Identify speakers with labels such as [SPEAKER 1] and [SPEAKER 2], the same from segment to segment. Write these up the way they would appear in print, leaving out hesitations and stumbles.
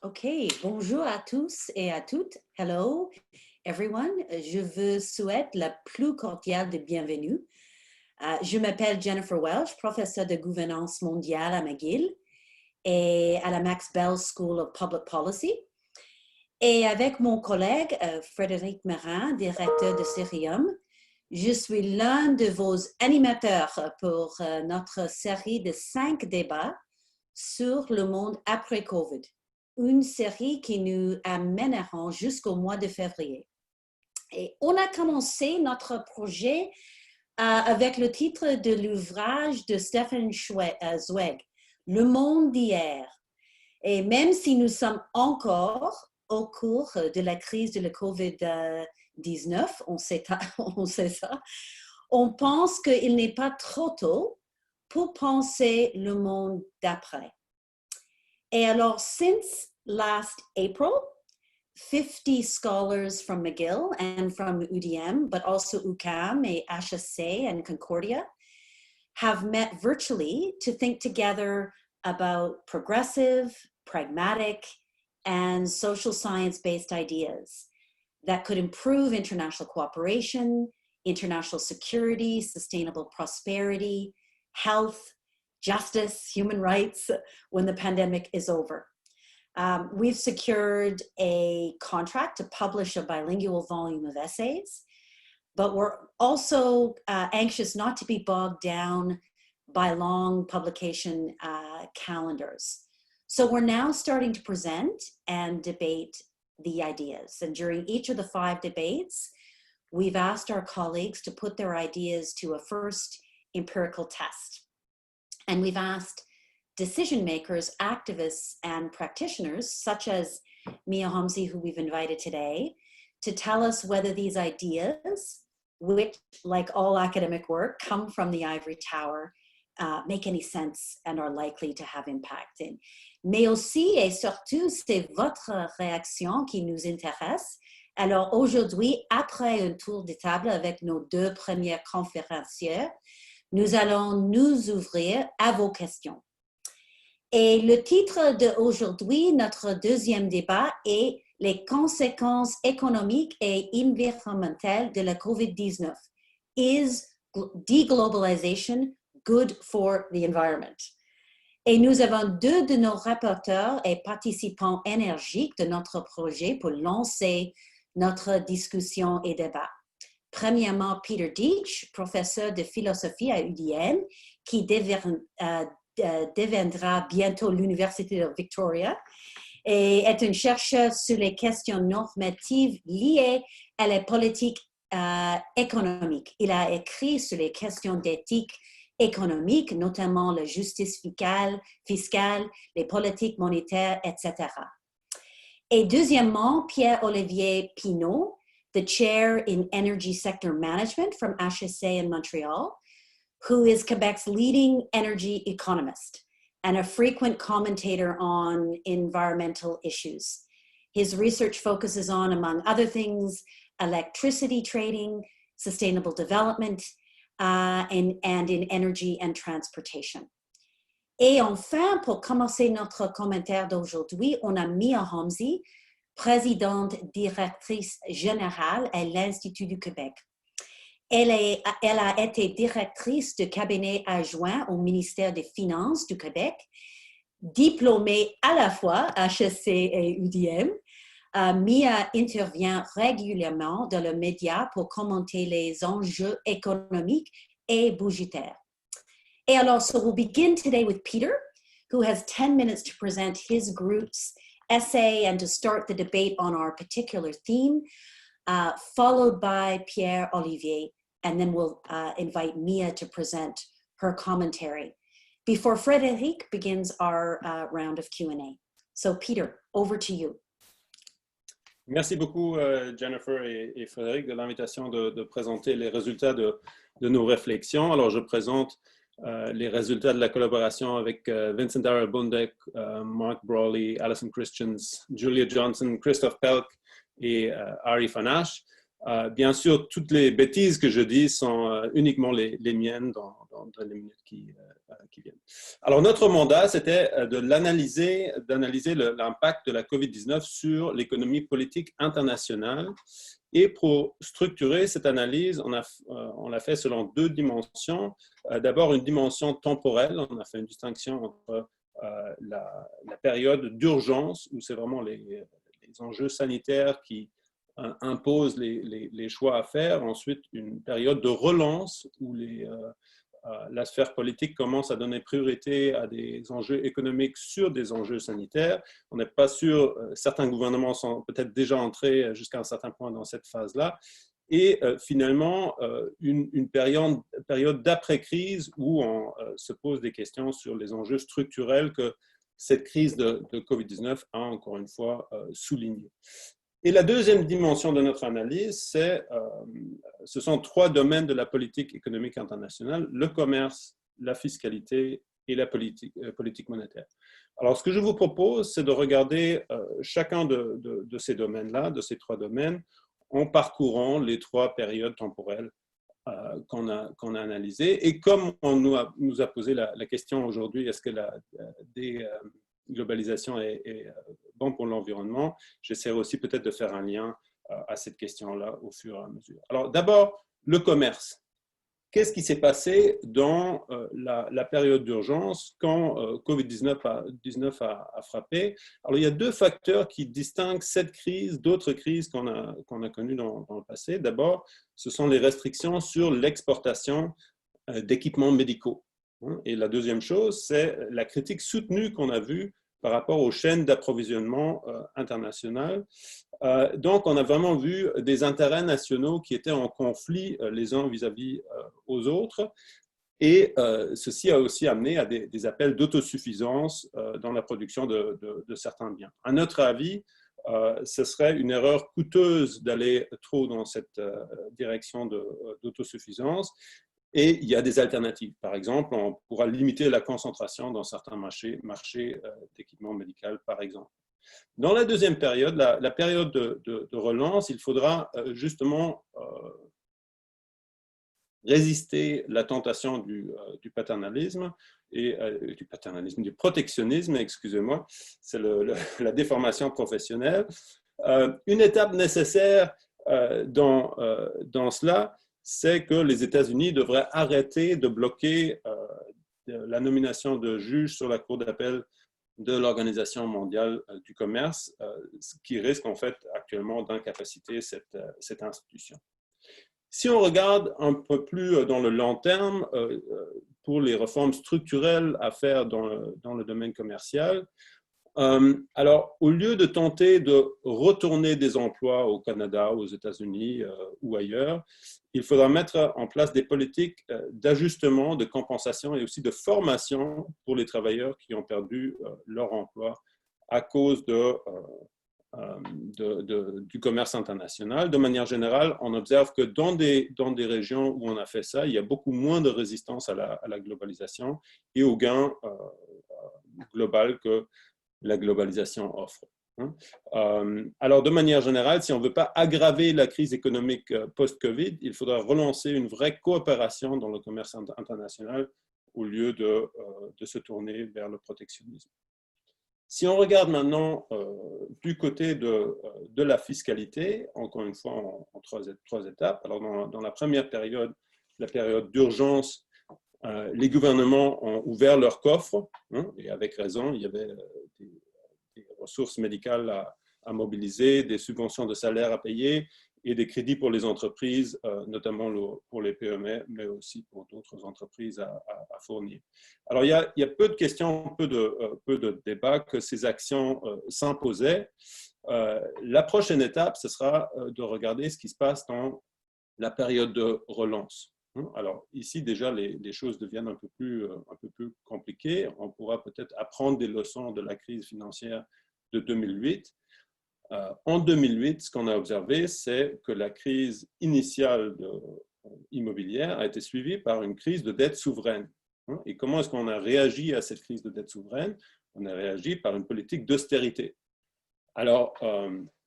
[SPEAKER 1] OK, bonjour à tous et à toutes. Hello, everyone. Je vous souhaite la plus cordiale de bienvenue. Je m'appelle Jennifer Welch, professeure de gouvernance mondiale à McGill et à la Max Bell School of Public Policy. Et avec mon collègue Frédéric Merin, directeur de Cerium, je suis l'un de vos animateurs pour notre série de 5 débats sur le monde après COVID. Une série qui nous amènera jusqu'au mois de février. Et on a commencé notre projet avec le titre de l'ouvrage de Stefan Zweig, Le monde d'hier. Et même si nous sommes encore au cours de la crise de la COVID-19, on sait ça, on pense qu'il n'est pas trop tôt pour penser le monde d'après. Et alors, since last April, 50 scholars from McGill and from UDM, but also UCAM, HSC, and Concordia, have met virtually to think together about progressive, pragmatic, and social science-based ideas that could improve international cooperation, international security, sustainable prosperity, health, justice, human rights when the pandemic is over. We've secured a contract to publish a bilingual volume of essays, but we're also anxious not to be bogged down by long publication calendars. So we're now starting to present and debate the ideas. And during each of the 5 debates, we've asked our colleagues to put their ideas to a first empirical test. And we've asked decision makers, activists, and practitioners, such as Mia Homsey, who we've invited today, to tell us whether these ideas, which, like all academic work, come from the ivory tower, make any sense and are likely to have impact. Mais aussi et surtout, c'est votre réaction qui nous intéresse. Alors aujourd'hui, après un tour de table avec nos 2 premiers conférenciers, nous allons nous ouvrir à vos questions. Et le titre d'aujourd'hui, notre deuxième débat, est les conséquences économiques et environnementales de la COVID-19. Is deglobalization good for the environment? Et nous avons 2 de nos rapporteurs et participants énergiques de notre projet pour lancer notre discussion et débat. Premièrement, Peter Deitch, professeur de philosophie à UDM, qui deviendra bientôt l'Université de Victoria et est un chercheur sur les questions normatives liées à la politique économique. Il a écrit sur les questions d'éthique économique, notamment la justice fiscale, les politiques monétaires, etc. Et deuxièmement, Pierre-Olivier Pinault, the chair in energy sector management from HSC in Montreal, who is Quebec's leading energy economist and a frequent commentator on environmental issues. His research focuses on, among other things, electricity trading, sustainable development, and in energy and transportation. Et enfin, pour commencer notre commentaire d'aujourd'hui, on a Mia Homsey, présidente directrice générale à l'Institut du Québec. Elle a été directrice de cabinet adjoint au ministère des Finances du Québec, diplômée à la fois HSC et UDM. Mia intervient régulièrement dans les médias pour commenter les enjeux économiques et budgétaires. Et alors, so we'll begin today with Peter, who has 10 minutes to present his group's essay and to start the debate on our particular theme, followed by Pierre-Olivier, and then we'll invite Mia to present her commentary before Frédéric begins our round of Q&A. So Peter, over to you.
[SPEAKER 2] Merci beaucoup, Jennifer et Frédéric, de l'invitation de présenter les résultats de nos réflexions. Alors, je présente les résultats de la collaboration avec Vincent Arabundek, Mark Brawley, Alison Christians, Julia Johnson, Christophe Pelk et Ari Fanache. Bien sûr, toutes les bêtises que je dis sont uniquement les miennes dans dans les minutes qui viennent. Alors, notre mandat, c'était d'analyser l'impact de la COVID-19 sur l'économie politique internationale. Et pour structurer cette analyse, on l'a fait selon deux dimensions. D'abord, une dimension temporelle. On a fait une distinction entre la période d'urgence, où c'est vraiment les enjeux sanitaires qui imposent les choix à faire. Ensuite, une période de relance, où la sphère politique commence à donner priorité à des enjeux économiques sur des enjeux sanitaires. On n'est pas sûr, certains gouvernements sont peut-être déjà entrés jusqu'à un certain point dans cette phase-là. Et finalement, une période d'après-crise où on se pose des questions sur les enjeux structurels que cette crise de COVID-19 a encore une fois souligné. Et la deuxième dimension de notre analyse, ce sont trois domaines de la politique économique internationale: le commerce, la fiscalité et la politique monétaire. Alors, ce que je vous propose, c'est de regarder chacun de ces domaines-là, de ces trois domaines, en parcourant les trois périodes temporelles qu'on a analysées. Et comme on nous a posé la question aujourd'hui, est-ce que la globalisation est bon pour l'environnement, j'essaierai aussi peut-être de faire un lien à cette question-là au fur et à mesure. Alors d'abord, le commerce. Qu'est-ce qui s'est passé dans la période d'urgence quand COVID-19 a frappé? Alors, il y a deux facteurs qui distinguent cette crise d'autres crises qu'on a connues dans le passé. D'abord, ce sont les restrictions sur l'exportation d'équipements médicaux. Et la deuxième chose, c'est la critique soutenue qu'on a vue par rapport aux chaînes d'approvisionnement internationales. Donc, on a vraiment vu des intérêts nationaux qui étaient en conflit les uns vis-à-vis aux autres. Et ceci a aussi amené à des appels d'autosuffisance dans la production de certains biens. À notre avis, ce serait une erreur coûteuse d'aller trop dans cette direction d'autosuffisance. Et il y a des alternatives. Par exemple, on pourra limiter la concentration dans certains marchés d'équipement médical, par exemple. Dans la deuxième période, la période de relance, il faudra justement résister la tentation du paternalisme et du protectionnisme, excusez-moi, c'est la déformation professionnelle. Une étape nécessaire dans cela, c'est que les États-Unis devraient arrêter de bloquer la nomination de juges sur la Cour d'appel de l'Organisation mondiale du commerce, ce qui risque en fait actuellement d'incapaciter cette institution. Si on regarde un peu plus dans le long terme, pour les réformes structurelles à faire dans le domaine commercial, alors, au lieu de tenter de retourner des emplois au Canada, aux États-Unis ou ailleurs, il faudra mettre en place des politiques d'ajustement, de compensation et aussi de formation pour les travailleurs qui ont perdu leur emploi à cause du commerce international. De manière générale, on observe que dans des régions où on a fait ça, il y a beaucoup moins de résistance à la globalisation et au gain global que la globalisation offre. Alors, de manière générale, si on ne veut pas aggraver la crise économique post-Covid, il faudra relancer une vraie coopération dans le commerce international au lieu de se tourner vers le protectionnisme. Si on regarde maintenant du côté de la fiscalité, encore une fois en trois étapes, alors dans la première période, la période d'urgence, les gouvernements ont ouvert leurs coffres, et avec raison, il y avait des ressources médicales à mobiliser, des subventions de salaire à payer et des crédits pour les entreprises, notamment pour les PME, mais aussi pour d'autres entreprises à fournir. Alors, il y a peu de questions, peu de débats que ces actions s'imposaient. La prochaine étape, ce sera de regarder ce qui se passe dans la période de relance. Alors ici, déjà, les choses deviennent un peu plus compliquées. On pourra peut-être apprendre des leçons de la crise financière de 2008. En 2008, ce qu'on a observé, c'est que la crise initiale immobilière a été suivie par une crise de dette souveraine. Et comment est-ce qu'on a réagi à cette crise de dette souveraine? On a réagi par une politique d'austérité. Alors,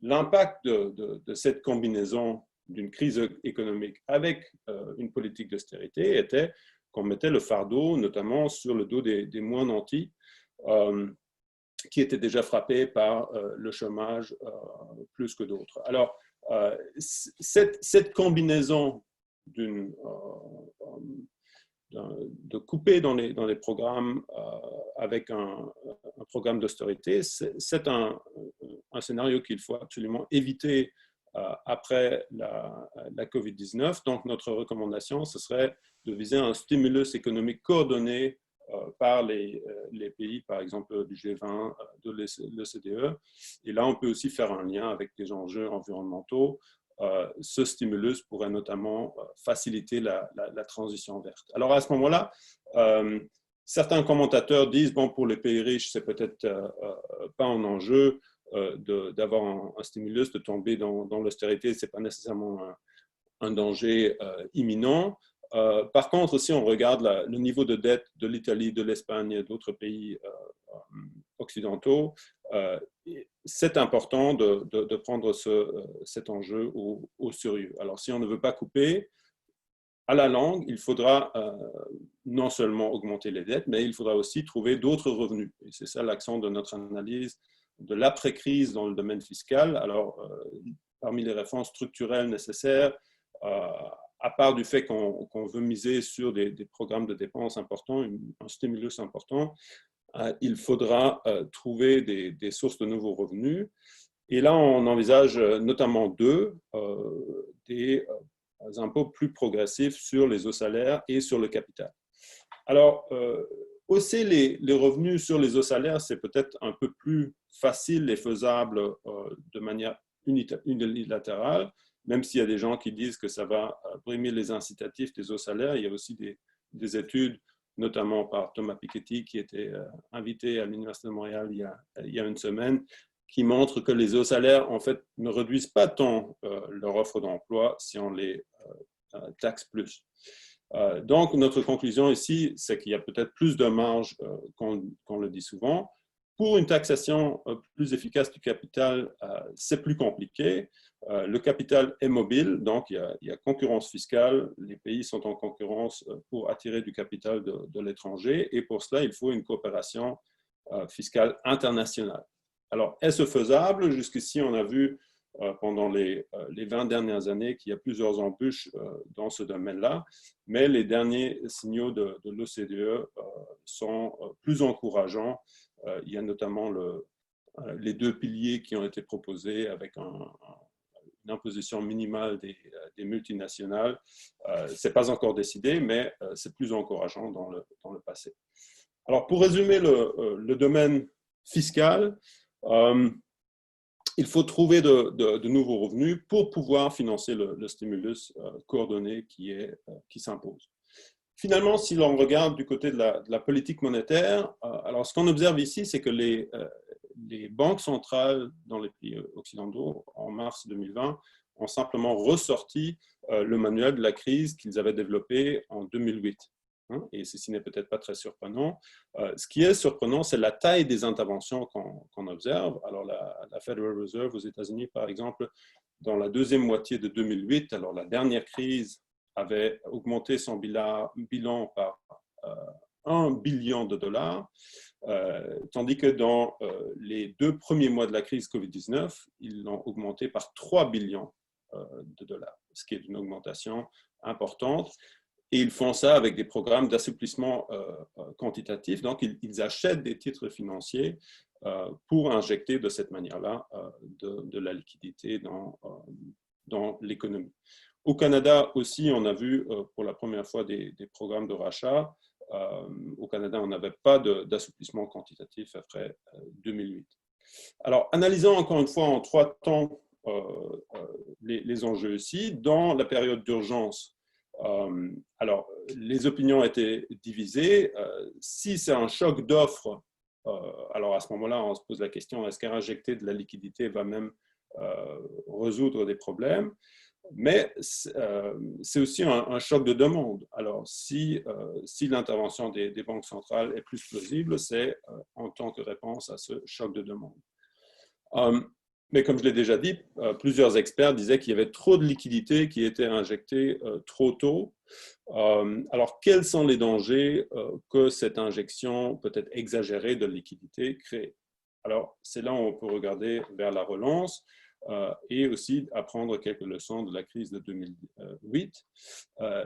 [SPEAKER 2] l'impact de cette combinaison d'une crise économique avec une politique d'austérité était qu'on mettait le fardeau, notamment sur le dos des moins nantis, qui étaient déjà frappés par le chômage plus que d'autres. Alors, cette combinaison de couper dans les programmes avec un programme d'austérité, c'est un scénario qu'il faut absolument éviter après la COVID-19. Donc, notre recommandation, ce serait de viser un stimulus économique coordonné par les pays, par exemple du G20, de l'OCDE. Et là, on peut aussi faire un lien avec des enjeux environnementaux. Ce stimulus pourrait notamment faciliter la transition verte. Alors, à ce moment-là, certains commentateurs disent, bon, pour les pays riches, c'est peut-être pas un enjeu d'avoir un stimulus, de tomber dans l'austérité, ce n'est pas nécessairement un danger imminent. Par contre, si on regarde le niveau de dette de l'Italie, de l'Espagne et d'autres pays occidentaux, c'est important de prendre cet enjeu au sérieux. Alors, si on ne veut pas couper, à la longue, il faudra non seulement augmenter les dettes, mais il faudra aussi trouver d'autres revenus. Et c'est ça l'accent de notre analyse de l'après-crise dans le domaine fiscal. Alors, parmi les réformes structurelles nécessaires, à part du fait qu'on veut miser sur des programmes de dépenses importants, un stimulus important, il faudra trouver des sources de nouveaux revenus. Et là, on envisage notamment des impôts plus progressifs sur les hauts salaires et sur le capital. Alors, hausser les revenus sur les hauts salaires, c'est peut-être un peu plus facile et faisable de manière unilatérale, même s'il y a des gens qui disent que ça va brimer les incitatifs des hauts salaires. Il y a aussi des études, notamment par Thomas Piketty, qui était invité à l'Université de Montréal il y a une semaine, qui montrent que les hauts salaires, en fait, ne réduisent pas tant leur offre d'emploi si on les taxe plus. Donc, notre conclusion ici, c'est qu'il y a peut-être plus de marge qu'on le dit souvent. Pour une taxation plus efficace du capital, c'est plus compliqué. Le capital est mobile, donc il y a concurrence fiscale. Les pays sont en concurrence pour attirer du capital de l'étranger et pour cela, il faut une coopération fiscale internationale. Alors, est-ce faisable? Jusqu'ici, on a vu pendant les 20 dernières années qu'il y a plusieurs embûches dans ce domaine-là, mais les derniers signaux de l'OCDE sont plus encourageants. Il y a notamment les deux piliers qui ont été proposés avec une imposition minimale des multinationales. Ce n'est pas encore décidé, mais c'est plus encourageant dans le passé. Alors, pour résumer le domaine fiscal, il faut trouver de nouveaux revenus pour pouvoir financer le stimulus coordonné qui s'impose. Finalement, si l'on regarde du côté de la politique monétaire, alors ce qu'on observe ici, c'est que les banques centrales dans les pays occidentaux, en mars 2020, ont simplement ressorti le manuel de la crise qu'ils avaient développé en 2008. Et ceci n'est peut-être pas très surprenant. Ce qui est surprenant, c'est la taille des interventions qu'on observe. Alors, la Federal Reserve aux États-Unis, par exemple, dans la deuxième moitié de 2008, alors la dernière crise avait augmenté son bilan par 1 billion de dollars, tandis que dans les 2 premiers mois de la crise COVID-19, ils l'ont augmenté par 3 billions de dollars, ce qui est une augmentation importante. Et ils font ça avec des programmes d'assouplissement quantitatif. Donc, ils achètent des titres financiers pour injecter de cette manière-là de la liquidité dans l'économie. Au Canada aussi, on a vu pour la première fois des programmes de rachat. Au Canada, on n'avait pas d'assouplissement quantitatif après 2008. Alors, analysons encore une fois en 3 temps les enjeux ici. Dans la période d'urgence, alors, les opinions étaient divisées. Si c'est un choc d'offres, alors à ce moment-là, on se pose la question, est-ce qu'injecter de la liquidité va même résoudre des problèmes? Mais c'est aussi un choc de demande. Alors, si l'intervention des banques centrales est plus plausible, c'est en tant que réponse à ce choc de demande. Mais comme je l'ai déjà dit, plusieurs experts disaient qu'il y avait trop de liquidités qui étaient injectées trop tôt. Alors, quels sont les dangers que cette injection peut-être exagérée de liquidité crée? Alors, c'est là où on peut regarder vers la relance et aussi apprendre quelques leçons de la crise de 2008.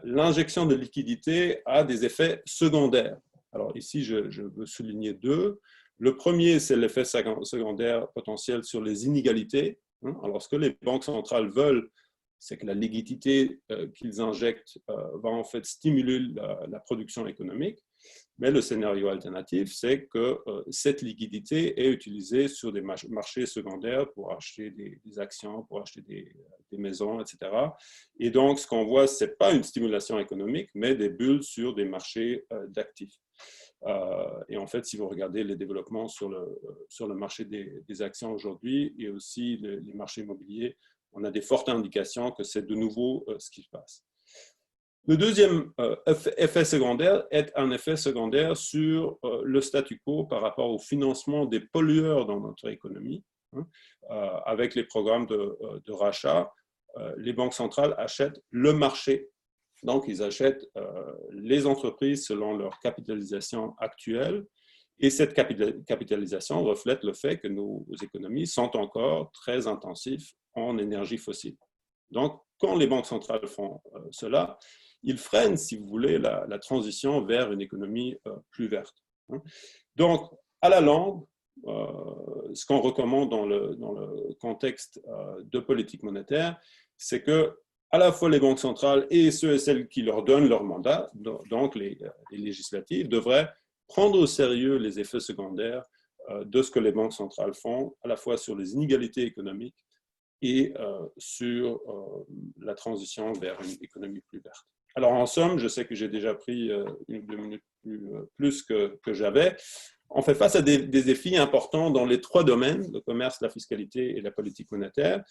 [SPEAKER 2] L'injection de liquidité a des effets secondaires. Alors ici, je veux souligner deux. Le premier, c'est l'effet secondaire potentiel sur les inégalités. Alors, ce que les banques centrales veulent, c'est que la liquidité qu'ils injectent va en fait stimuler la production économique. Mais le scénario alternatif, c'est que cette liquidité est utilisée sur des marchés secondaires pour acheter des actions, pour acheter des maisons, etc. Et donc, ce qu'on voit, ce n'est pas une stimulation économique, mais des bulles sur des marchés d'actifs. Et en fait, si vous regardez les développements sur le marché des actions aujourd'hui et aussi les marchés immobiliers, on a des fortes indications que c'est de nouveau ce qui se passe. Le deuxième effet secondaire est un effet secondaire sur le statu quo par rapport au financement des pollueurs dans notre économie. Avec les programmes de rachat, les banques centrales achètent le marché. Donc, ils achètent les entreprises selon leur capitalisation actuelle. Et cette capitalisation reflète le fait que nos économies sont encore très intensives en énergie fossile. Donc, quand les banques centrales font cela, ils freinent, si vous voulez, la transition vers une économie plus verte. Donc, à la longue, ce qu'on recommande dans le contexte de politique monétaire, c'est que à la fois les banques centrales et ceux et celles qui leur donnent leur mandat, donc les législatives, devraient prendre au sérieux les effets secondaires de ce que les banques centrales font, à la fois sur les inégalités économiques et sur la transition vers une économie plus verte. Alors, en somme, je sais que j'ai déjà pris 1 ou 2 minutes plus que j'avais. On fait face à des défis importants dans les 3 domaines, le commerce, la fiscalité et la politique monétaire.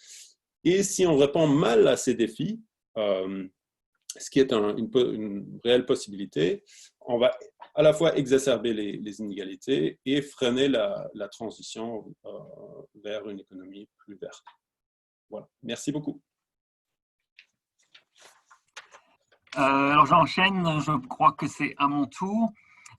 [SPEAKER 2] Et si on répond mal à ces défis, ce qui est une réelle possibilité, on va à la fois exacerber les inégalités et freiner la transition vers une économie plus verte. Voilà. Merci beaucoup.
[SPEAKER 3] Alors j'enchaîne, je crois que c'est à mon tour.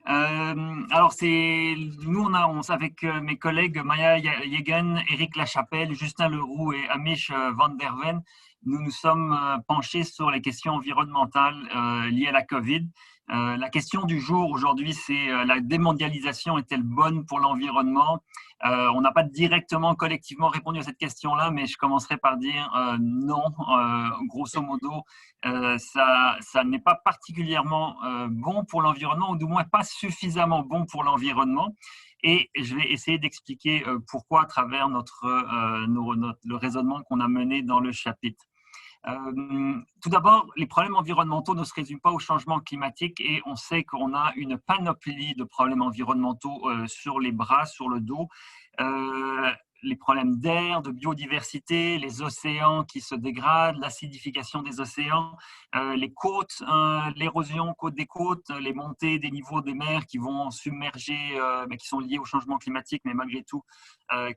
[SPEAKER 3] Alors nous on avec mes collègues Maya Yegen, Éric Lachapelle, Justin Leroux et Amish Van der Ven, nous nous sommes penchés sur les questions environnementales liées à la Covid. La question du jour aujourd'hui, c'est la démondialisation est-elle bonne pour l'environnement? On n'a pas directement, collectivement répondu à cette question-là, mais je commencerai par dire non. Grosso modo, ça n'est pas particulièrement bon pour l'environnement, ou du moins pas suffisamment bon pour l'environnement. Et je vais essayer d'expliquer pourquoi à travers le raisonnement qu'on a mené dans le chapitre. Tout d'abord, les problèmes environnementaux ne se résument pas au changement climatique et on sait qu'on a une panoplie de problèmes environnementaux sur les bras, sur le dos. Les problèmes d'air, de biodiversité, les océans qui se dégradent, l'acidification des océans, les côtes, l'érosion des côtes, les montées des niveaux des mers qui vont submerger, mais qui sont liées au changement climatique, mais malgré tout,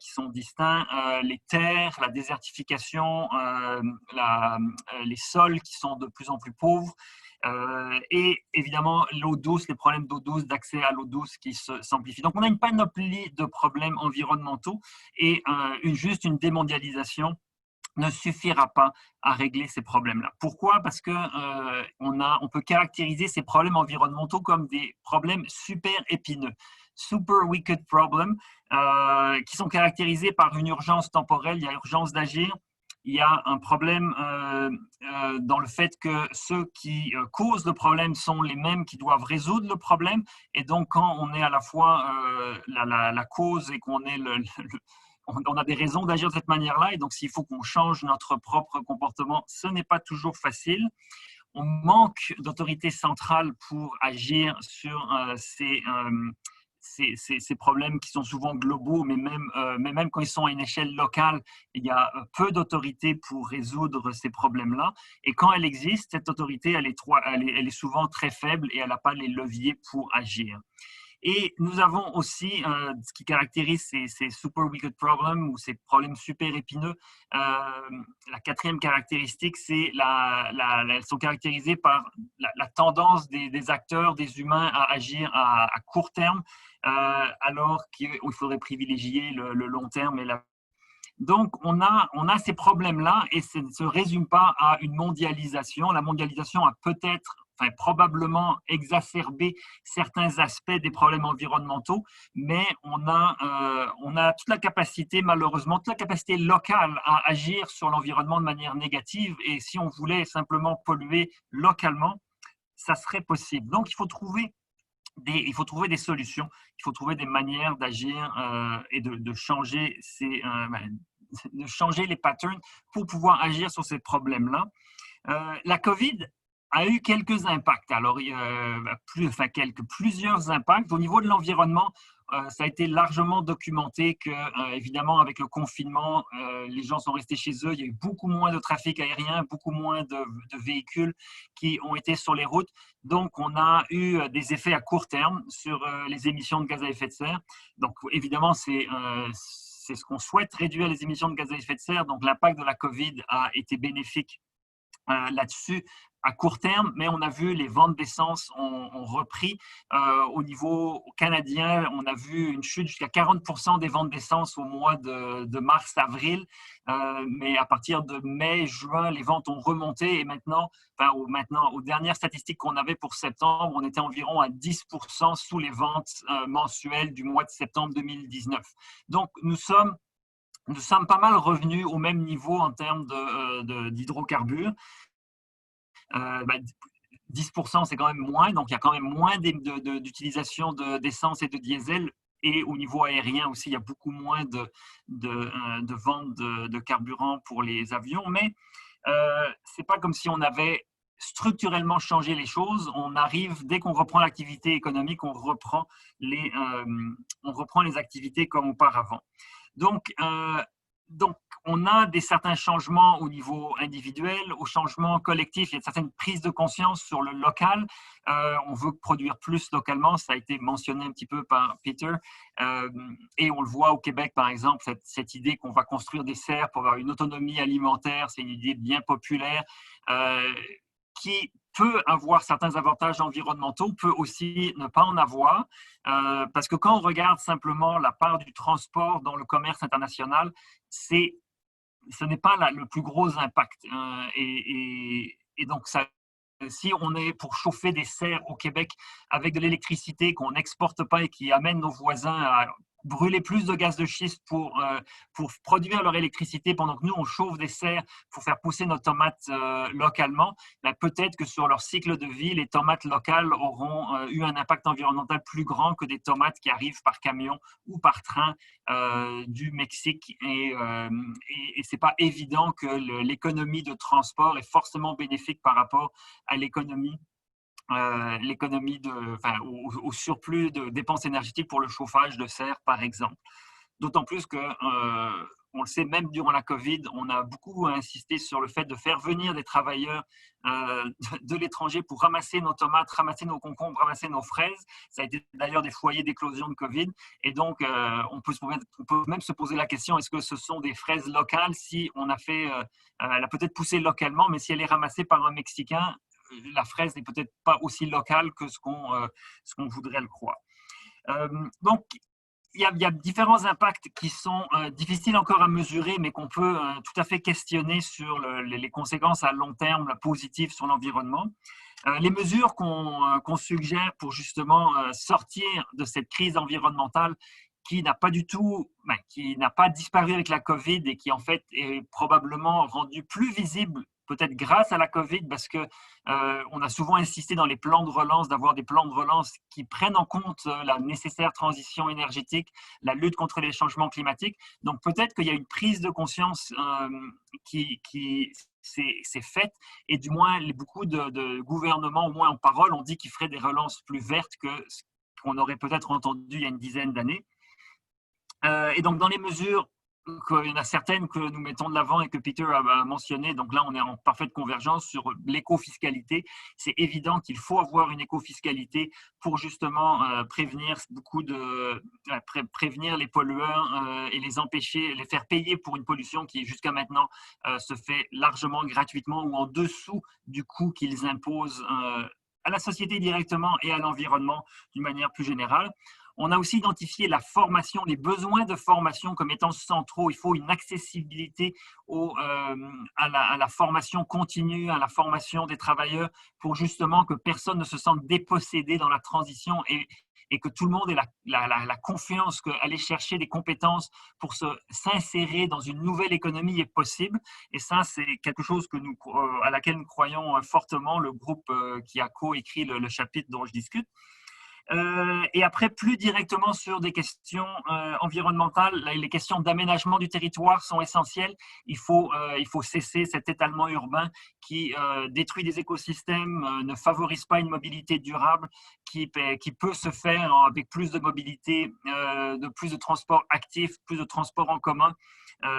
[SPEAKER 3] qui sont distincts, les terres, la désertification, les sols qui sont de plus en plus pauvres, et évidemment l'eau douce, les problèmes d'eau douce, d'accès à l'eau douce qui s'amplifient. Donc on a une panoplie de problèmes environnementaux et juste une démondialisation ne suffira pas à régler ces problèmes-là. Pourquoi? Parce que on peut caractériser ces problèmes environnementaux comme des problèmes super épineux, super wicked problems, qui sont caractérisés par une urgence temporelle. Il y a urgence d'agir. Il y a un problème dans le fait que ceux qui causent le problème sont les mêmes qui doivent résoudre le problème. Et donc, quand on est à la fois la cause et qu'on est on a des raisons d'agir de cette manière-là. Et donc, s'il faut qu'on change notre propre comportement, ce n'est pas toujours facile. On manque d'autorité centrale pour agir sur ces problèmes qui sont souvent globaux, mais même quand ils sont à une échelle locale, il y a peu d'autorité pour résoudre ces problèmes-là. Et quand elle existe, cette autorité, elle est souvent très faible et elle n'a pas les leviers pour agir. Et nous avons aussi ce qui caractérise ces super wicked problems ou ces problèmes super épineux. La quatrième caractéristique, c'est elles sont caractérisées par la tendance des acteurs, des humains à agir à court terme, alors qu'il faudrait privilégier le long terme et Donc, on a ces problèmes-là et ça ne se résume pas à une mondialisation. La mondialisation a probablement exacerbé certains aspects des problèmes environnementaux, mais on a toute la capacité, malheureusement, toute la capacité locale à agir sur l'environnement de manière négative. Et si on voulait simplement polluer localement, ça serait possible. Donc, il faut trouver des solutions, il faut trouver des manières d'agir et de changer de changer les patterns pour pouvoir agir sur ces problèmes-là. La COVID a eu quelques impacts. Alors, plusieurs impacts. Au niveau de l'environnement, ça a été largement documenté que, évidemment, avec le confinement, les gens sont restés chez eux. Il y a eu beaucoup moins de trafic aérien, beaucoup moins de véhicules qui ont été sur les routes. Donc, on a eu des effets à court terme sur les émissions de gaz à effet de serre. Donc, évidemment, c'est ce qu'on souhaite, réduire les émissions de gaz à effet de serre. Donc, l'impact de la COVID a été bénéfique là-dessus à court terme, mais on a vu les ventes d'essence ont repris. Au niveau canadien, on a vu une chute jusqu'à 40% des ventes d'essence au mois de mars-avril, mais à partir de mai-juin, les ventes ont remonté et maintenant, aux dernières statistiques qu'on avait pour septembre, on était environ à 10% sous les ventes mensuelles du mois de septembre 2019. Donc, nous sommes pas mal revenus au même niveau en termes d'hydrocarbures. 10%, c'est quand même moins, donc il y a quand même moins d'utilisation d'essence et de diesel. Et au niveau aérien aussi, il y a beaucoup moins de ventes de carburant pour les avions. Mais ce n'est pas comme si on avait structurellement changé les choses. On arrive, dès qu'on reprend l'activité économique, on reprend les activités comme auparavant. Donc, on a certains changements au niveau individuel, au changement collectif. Il y a certaines prises de conscience sur le local. On veut produire plus localement. Ça a été mentionné un petit peu par Peter. Et on le voit au Québec, par exemple, cette idée qu'on va construire des serres pour avoir une autonomie alimentaire. C'est une idée bien populaire qui peut avoir certains avantages environnementaux, peut aussi ne pas en avoir, parce que quand on regarde simplement la part du transport dans le commerce international, ce n'est pas le plus gros impact. Et donc, si on est pour chauffer des serres au Québec avec de l'électricité qu'on n'exporte pas et qui amène nos voisins à brûler plus de gaz de schiste pour produire leur électricité pendant que nous, on chauffe des serres pour faire pousser nos tomates localement, peut-être que sur leur cycle de vie, les tomates locales auront eu un impact environnemental plus grand que des tomates qui arrivent par camion ou par train du Mexique. Et ce n'est pas évident que l'économie de transport est forcément bénéfique par rapport à l'économie au surplus de dépenses énergétiques pour le chauffage de serres, par exemple. D'autant plus que, on le sait, même durant la COVID, on a beaucoup insisté sur le fait de faire venir des travailleurs de l'étranger pour ramasser nos tomates, ramasser nos concombres, ramasser nos fraises. Ça a été d'ailleurs des foyers d'éclosion de COVID. Et donc, on peut même se poser la question, est-ce que ce sont des fraises locales? Si on a fait, elle a peut-être poussé localement, mais si elle est ramassée par un Mexicain, la fraise n'est peut-être pas aussi locale que ce qu'on voudrait le croire. Donc, il y a différents impacts qui sont difficiles encore à mesurer, mais qu'on peut tout à fait questionner sur les conséquences à long terme positives sur l'environnement. Les mesures qu'on suggère pour justement sortir de cette crise environnementale qui n'a pas disparu avec la COVID et qui en fait est probablement rendue plus visible peut-être grâce à la COVID, parce qu'on a souvent insisté dans les plans de relance, d'avoir des plans de relance qui prennent en compte la nécessaire transition énergétique, la lutte contre les changements climatiques. Donc peut-être qu'il y a une prise de conscience qui s'est faite, et du moins beaucoup de gouvernements, au moins en parole, ont dit qu'ils feraient des relances plus vertes que ce qu'on aurait peut-être entendu il y a une dizaine d'années. Et donc dans les mesures qu'il y en a certaines que nous mettons de l'avant et que Peter a mentionné. Donc là, on est en parfaite convergence sur l'éco-fiscalité. C'est évident qu'il faut avoir une éco-fiscalité pour justement prévenir prévenir les pollueurs et les empêcher, les faire payer pour une pollution qui jusqu'à maintenant se fait largement gratuitement ou en dessous du coût qu'ils imposent à la société directement et à l'environnement d'une manière plus générale. On a aussi identifié la formation, les besoins de formation comme étant centraux. Il faut une accessibilité à la formation continue, à la formation des travailleurs pour justement que personne ne se sente dépossédé dans la transition et que tout le monde ait la confiance qu'aller chercher des compétences pour s'insérer dans une nouvelle économie est possible. Et ça, c'est quelque chose à laquelle nous croyons fortement, le groupe qui a coécrit le chapitre dont je discute. Et après, plus directement sur des questions environnementales, les questions d'aménagement du territoire sont essentielles. Il faut cesser cet étalement urbain qui détruit des écosystèmes, ne favorise pas une mobilité durable, qui peut se faire avec plus de mobilité, plus de transports actifs, plus de transports en commun.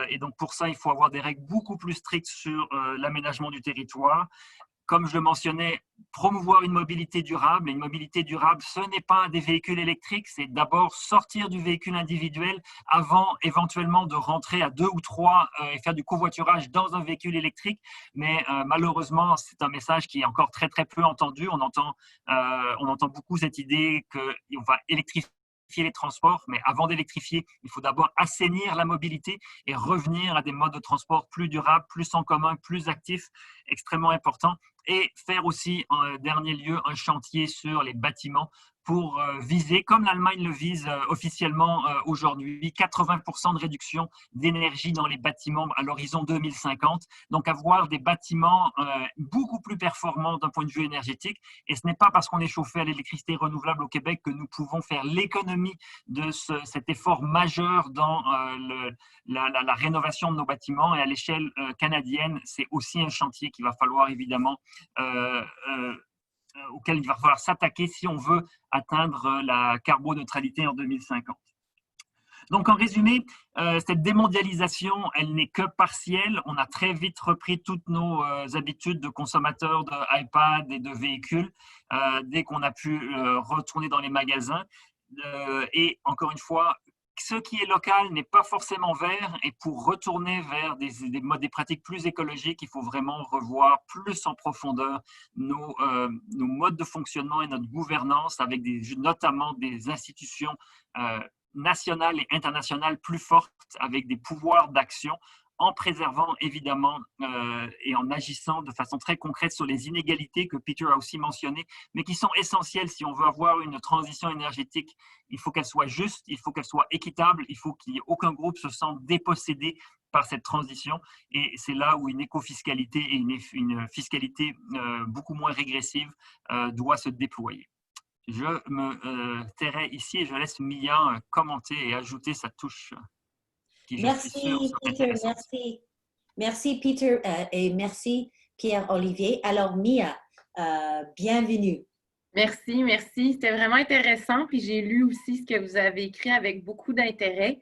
[SPEAKER 3] Et donc, pour ça, il faut avoir des règles beaucoup plus strictes sur l'aménagement du territoire. Comme je le mentionnais, promouvoir une mobilité durable. Et une mobilité durable, ce n'est pas des véhicules électriques, c'est d'abord sortir du véhicule individuel avant éventuellement de rentrer à 2 ou 3 et faire du covoiturage dans un véhicule électrique. Mais malheureusement, c'est un message qui est encore très, très peu entendu. On entend beaucoup cette idée qu'on va électrifier les transports, mais avant d'électrifier, il faut d'abord assainir la mobilité et revenir à des modes de transport plus durables, plus en commun, plus actifs, extrêmement important. Et faire aussi, en dernier lieu, un chantier sur les bâtiments pour viser, comme l'Allemagne le vise officiellement aujourd'hui, 80% de réduction d'énergie dans les bâtiments à l'horizon 2050. Donc, avoir des bâtiments beaucoup plus performants d'un point de vue énergétique. Et ce n'est pas parce qu'on est chauffé à l'électricité renouvelable au Québec que nous pouvons faire l'économie de cet effort majeur dans la rénovation de nos bâtiments. Et à l'échelle canadienne, c'est aussi un chantier qu'il va falloir évidemment auquel il va falloir s'attaquer si on veut atteindre la carboneutralité en 2050. Donc, en résumé, cette démondialisation, elle n'est que partielle. On a très vite repris toutes nos habitudes de consommateurs d'iPad et de véhicules dès qu'on a pu retourner dans les magasins. Et encore une fois, ce qui est local n'est pas forcément vert, et pour retourner vers des pratiques plus écologiques, il faut vraiment revoir plus en profondeur nos modes de fonctionnement et notre gouvernance avec notamment des institutions nationales et internationales plus fortes avec des pouvoirs d'action, en préservant évidemment et en agissant de façon très concrète sur les inégalités que Peter a aussi mentionnées, mais qui sont essentielles si on veut avoir une transition énergétique. Il faut qu'elle soit juste, il faut qu'elle soit équitable, il faut qu'il n'y ait aucun groupe se sente dépossédé par cette transition. Et c'est là où une éco-fiscalité et une fiscalité beaucoup moins régressive doit se déployer. Je me tairai ici et je laisse Mia commenter et ajouter sa touche.
[SPEAKER 1] Merci, Peter. Merci. Merci, Peter, et merci, Pierre-Olivier. Alors, Mia, bienvenue.
[SPEAKER 4] Merci, merci. C'était vraiment intéressant. Puis j'ai lu aussi ce que vous avez écrit avec beaucoup d'intérêt.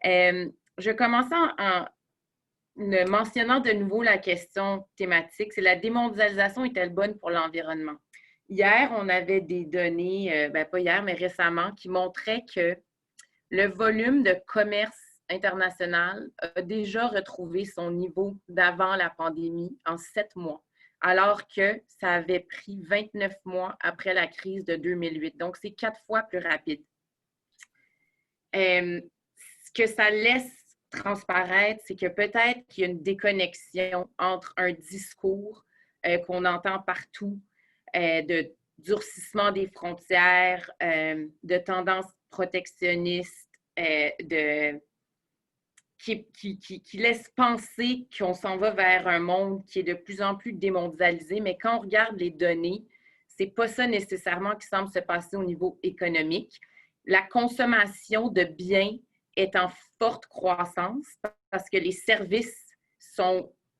[SPEAKER 4] Je commence en mentionnant de nouveau la question thématique. C'est la démondialisation est-elle bonne pour l'environnement? Hier, on avait des données, pas hier, mais récemment, qui montraient que le volume de commerce international a déjà retrouvé son niveau d'avant la pandémie en 7 mois, alors que ça avait pris 29 mois après la crise de 2008. Donc, c'est 4 fois plus rapide. Ce que ça laisse transparaître, c'est que peut-être qu'il y a une déconnexion entre un discours qu'on entend partout, de durcissement des frontières, de tendances protectionnistes, qui laisse penser qu'on s'en va vers un monde qui est de plus en plus démondialisé, mais quand on regarde les données, c'est pas ça nécessairement qui semble se passer au niveau économique. La consommation de biens est en forte croissance parce que les services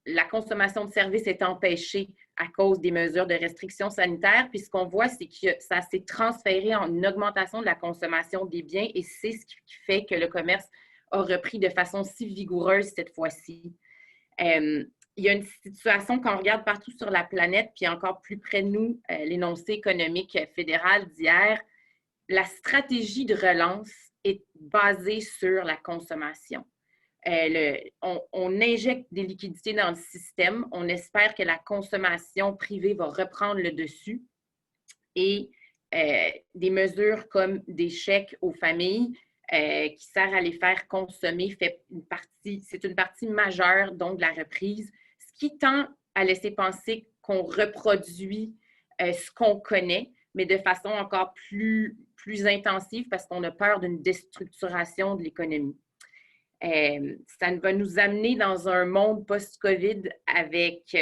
[SPEAKER 4] la consommation de services est empêchée à cause des mesures de restriction sanitaire. Puis ce qu'on voit, c'est que ça s'est transféré en une augmentation de la consommation des biens et c'est ce qui fait que le commerce a repris de façon si vigoureuse cette fois-ci. Il y a une situation qu'on regarde partout sur la planète, puis encore plus près de nous, l'énoncé économique fédéral d'hier, la stratégie de relance est basée sur la consommation. On injecte des liquidités dans le système. On espère que la consommation privée va reprendre le dessus. Et des mesures comme des chèques aux familles qui servent à les faire consommer, c'est une partie majeure donc de la reprise, ce qui tend à laisser penser qu'on reproduit ce qu'on connaît, mais de façon encore plus intensive parce qu'on a peur d'une déstructuration de l'économie. Ça va nous amener dans un monde post-COVID avec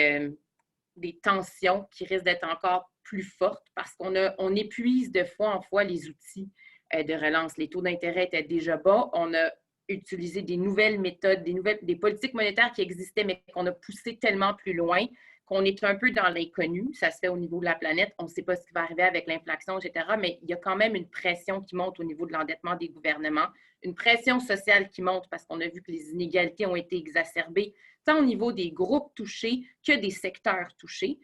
[SPEAKER 4] des tensions qui risquent d'être encore plus fortes parce qu'on épuise de fois en fois les outils de relance. Les taux d'intérêt étaient déjà bas. On a utilisé des nouvelles méthodes, des politiques monétaires qui existaient, mais qu'on a poussé tellement plus loin qu'on est un peu dans l'inconnu. Ça se fait au niveau de la planète. On ne sait pas ce qui va arriver avec l'inflation, etc. Mais il y a quand même une pression qui monte au niveau de l'endettement des gouvernements, une pression sociale qui monte parce qu'on a vu que les inégalités ont été exacerbées, tant au niveau des groupes touchés que des secteurs touchés.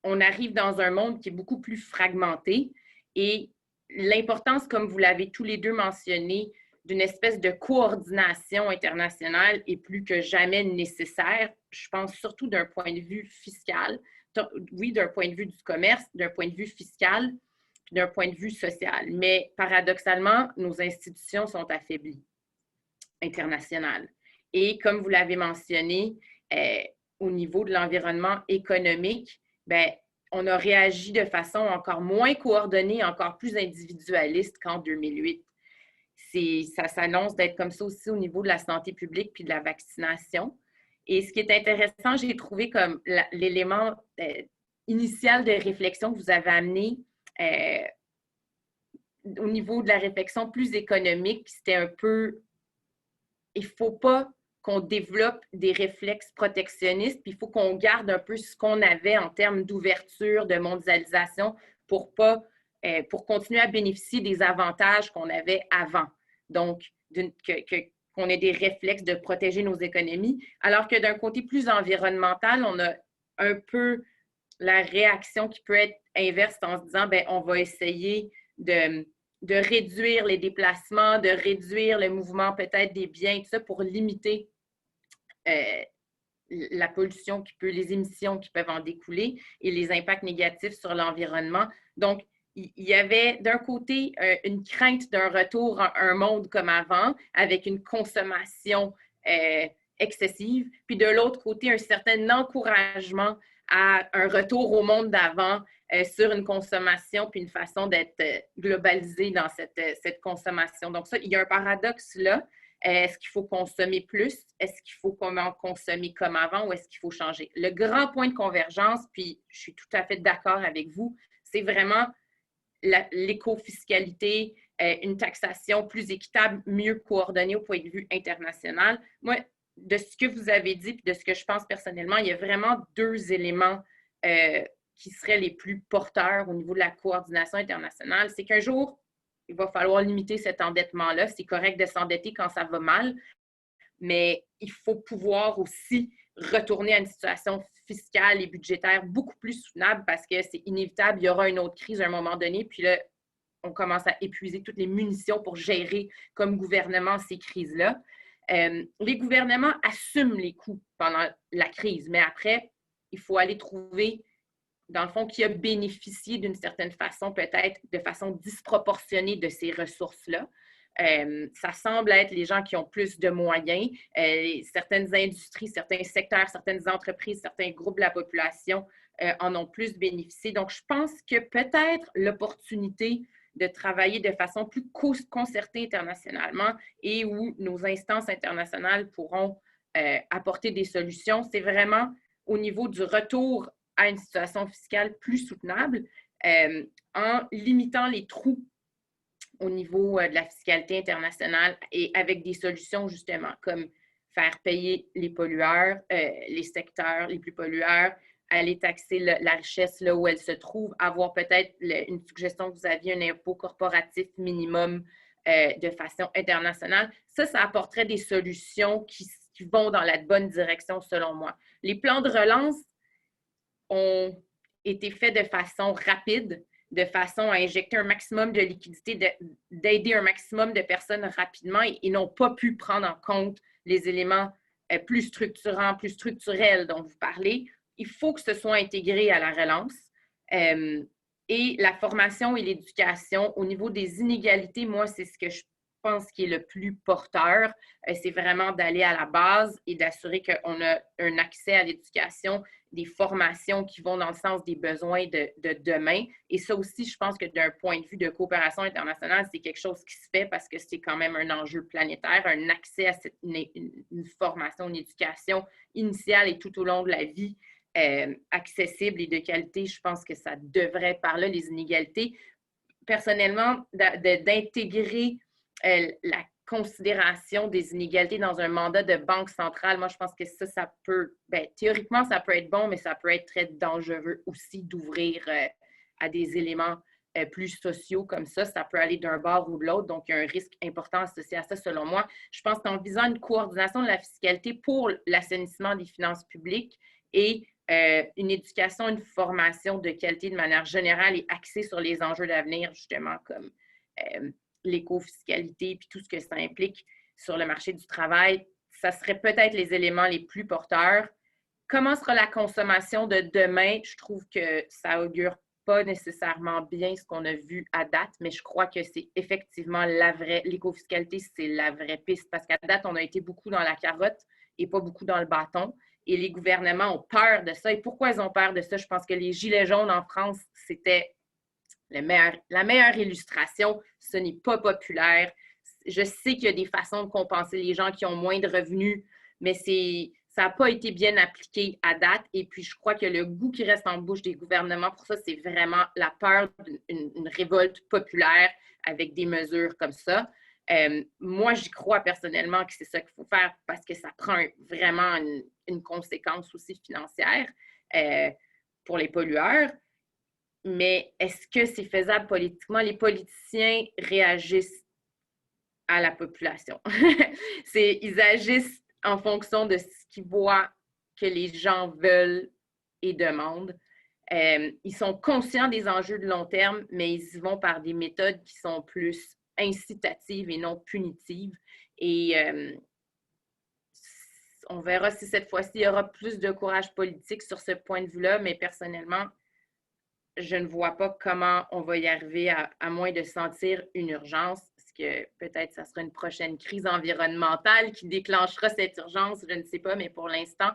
[SPEAKER 4] On arrive dans un monde qui est beaucoup plus fragmenté et l'importance, comme vous l'avez tous les deux mentionné, d'une espèce de coordination internationale est plus que jamais nécessaire. Je pense surtout d'un point de vue fiscal, oui, d'un point de vue du commerce, d'un point de vue fiscal, puis d'un point de vue social. Mais paradoxalement, nos institutions sont affaiblies internationales. Et comme vous l'avez mentionné, au niveau de l'environnement économique, bien, on a réagi de façon encore moins coordonnée, encore plus individualiste qu'en 2008. Ça s'annonce d'être comme ça aussi au niveau de la santé publique puis de la vaccination. Et ce qui est intéressant, j'ai trouvé comme l'élément initial de réflexion que vous avez amené au niveau de la réflexion plus économique, c'était un peu, il ne faut pas qu'on développe des réflexes protectionnistes, puis il faut qu'on garde un peu ce qu'on avait en termes d'ouverture, de mondialisation pour continuer à bénéficier des avantages qu'on avait avant. Donc, qu'on ait des réflexes de protéger nos économies, alors que d'un côté plus environnemental, on a un peu la réaction qui peut être inverse en se disant, bien, on va essayer de réduire les déplacements, de réduire le mouvement peut-être des biens, tout ça pour limiter la pollution les émissions qui peuvent en découler et les impacts négatifs sur l'environnement. Donc, il y avait d'un côté une crainte d'un retour à un monde comme avant, avec une consommation excessive, puis de l'autre côté, un certain encouragement à un retour au monde d'avant sur une consommation, puis une façon d'être globalisée dans cette consommation. Donc ça, il y a un paradoxe là. Est-ce qu'il faut consommer plus? Est-ce qu'il faut consommer comme avant ou est-ce qu'il faut changer? Le grand point de convergence, puis je suis tout à fait d'accord avec vous, c'est vraiment l'éco-fiscalité, une taxation plus équitable, mieux coordonnée au point de vue international. Moi, de ce que vous avez dit et de ce que je pense personnellement, il y a vraiment deux éléments qui seraient les plus porteurs au niveau de la coordination internationale. C'est qu'un jour, il va falloir limiter cet endettement-là. C'est correct de s'endetter quand ça va mal, mais il faut pouvoir aussi retourner à une situation fiscale et budgétaire beaucoup plus soutenable parce que c'est inévitable, il y aura une autre crise à un moment donné, puis là, on commence à épuiser toutes les munitions pour gérer comme gouvernement ces crises-là. Les gouvernements assument les coûts pendant la crise, mais après, il faut aller trouver, dans le fond, qui a bénéficié d'une certaine façon, peut-être de façon disproportionnée de ces ressources-là. Ça semble être les gens qui ont plus de moyens. Certaines industries, certains secteurs, certaines entreprises, certains groupes de la population en ont plus bénéficié. Donc, je pense que peut-être l'opportunité de travailler de façon plus concertée internationalement et où nos instances internationales pourront apporter des solutions, c'est vraiment au niveau du retour à une situation fiscale plus soutenable en limitant les trous au niveau de la fiscalité internationale et avec des solutions justement comme faire payer les pollueurs, les secteurs les plus pollueurs, aller taxer la richesse là où elle se trouve, avoir peut-être une suggestion que vous aviez, un impôt corporatif minimum de façon internationale. Ça apporterait des solutions qui vont dans la bonne direction, selon moi. Les plans de relance ont été faits de façon rapide, de façon à injecter un maximum de liquidité, d'aider un maximum de personnes rapidement et n'ont pas pu prendre en compte les éléments plus structurants, plus structurels dont vous parlez. Il faut que ce soit intégré à la relance. Et la formation et l'éducation, au niveau des inégalités, moi, c'est ce que je pense qui est le plus porteur. C'est vraiment d'aller à la base et d'assurer qu'on a un accès à l'éducation, des formations qui vont dans le sens des besoins de demain. Et ça aussi, je pense que d'un point de vue de coopération internationale, c'est quelque chose qui se fait parce que c'est quand même un enjeu planétaire, un accès à une formation, une éducation initiale et tout au long de la vie accessible et de qualité. Je pense que ça devrait, par là, les inégalités. Personnellement, d'intégrer la considération des inégalités dans un mandat de banque centrale, moi, je pense que ça peut, théoriquement, ça peut être bon, mais ça peut être très dangereux aussi d'ouvrir à des éléments plus sociaux comme ça. Ça peut aller d'un bord ou de l'autre, donc il y a un risque important associé à ça, selon moi. Je pense qu'en visant une coordination de la fiscalité pour l'assainissement des finances publiques et une éducation, une formation de qualité de manière générale et axée sur les enjeux d'avenir, justement, comme l'éco-fiscalité puis tout ce que ça implique sur le marché du travail, ça serait peut-être les éléments les plus porteurs. Comment sera la consommation de demain? Je trouve que ça augure pas nécessairement bien ce qu'on a vu à date, mais je crois que c'est effectivement l'éco-fiscalité, c'est la vraie piste parce qu'à date, on a été beaucoup dans la carotte et pas beaucoup dans le bâton. Et les gouvernements ont peur de ça. Et pourquoi ils ont peur de ça? Je pense que les Gilets jaunes en France, c'était la meilleure illustration. Ce n'est pas populaire. Je sais qu'il y a des façons de compenser les gens qui ont moins de revenus, mais ça n'a pas été bien appliqué à date. Et puis, je crois que le goût qui reste en bouche des gouvernements pour ça, c'est vraiment la peur d'une révolte populaire avec des mesures comme ça. Moi, j'y crois personnellement que c'est ça qu'il faut faire parce que ça prend vraiment une conséquence aussi financière pour les pollueurs. Mais est-ce que c'est faisable politiquement? Les politiciens réagissent à la population. Ils agissent en fonction de ce qu'ils voient que les gens veulent et demandent. Ils sont conscients des enjeux de long terme, mais ils y vont par des méthodes qui sont plus incitatives et non punitives. Et on verra si cette fois-ci, il y aura plus de courage politique sur ce point de vue-là, mais personnellement, je ne vois pas comment on va y arriver à moins de sentir une urgence, parce que peut-être ça sera une prochaine crise environnementale qui déclenchera cette urgence, je ne sais pas, mais pour l'instant,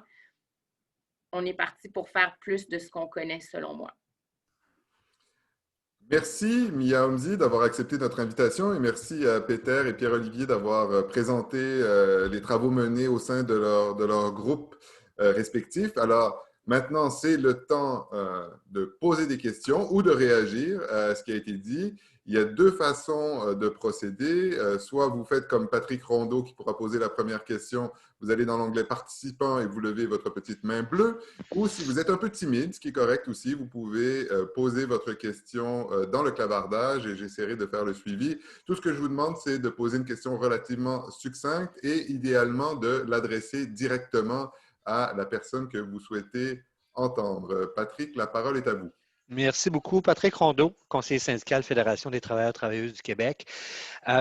[SPEAKER 4] on est parti pour faire plus de ce qu'on connaît, selon moi.
[SPEAKER 5] Merci, Mia Homsi, d'avoir accepté notre invitation et merci à Peter et Pierre-Olivier d'avoir présenté les travaux menés au sein de leur groupe respectif. Alors, maintenant, c'est le temps de poser des questions ou de réagir à ce qui a été dit. Il y a deux façons de procéder. Soit vous faites comme Patrick Rondeau qui pourra poser la première question. Vous allez dans l'onglet « Participants » et vous levez votre petite main bleue. Ou si vous êtes un peu timide, ce qui est correct aussi, vous pouvez poser votre question dans le clavardage et j'essaierai de faire le suivi. Tout ce que je vous demande, c'est de poser une question relativement succincte et idéalement de l'adresser directement à la personne que vous souhaitez entendre. Patrick, la parole est à vous.
[SPEAKER 6] Merci beaucoup. Patrick Rondeau, conseiller syndical Fédération des travailleurs et travailleuses du Québec.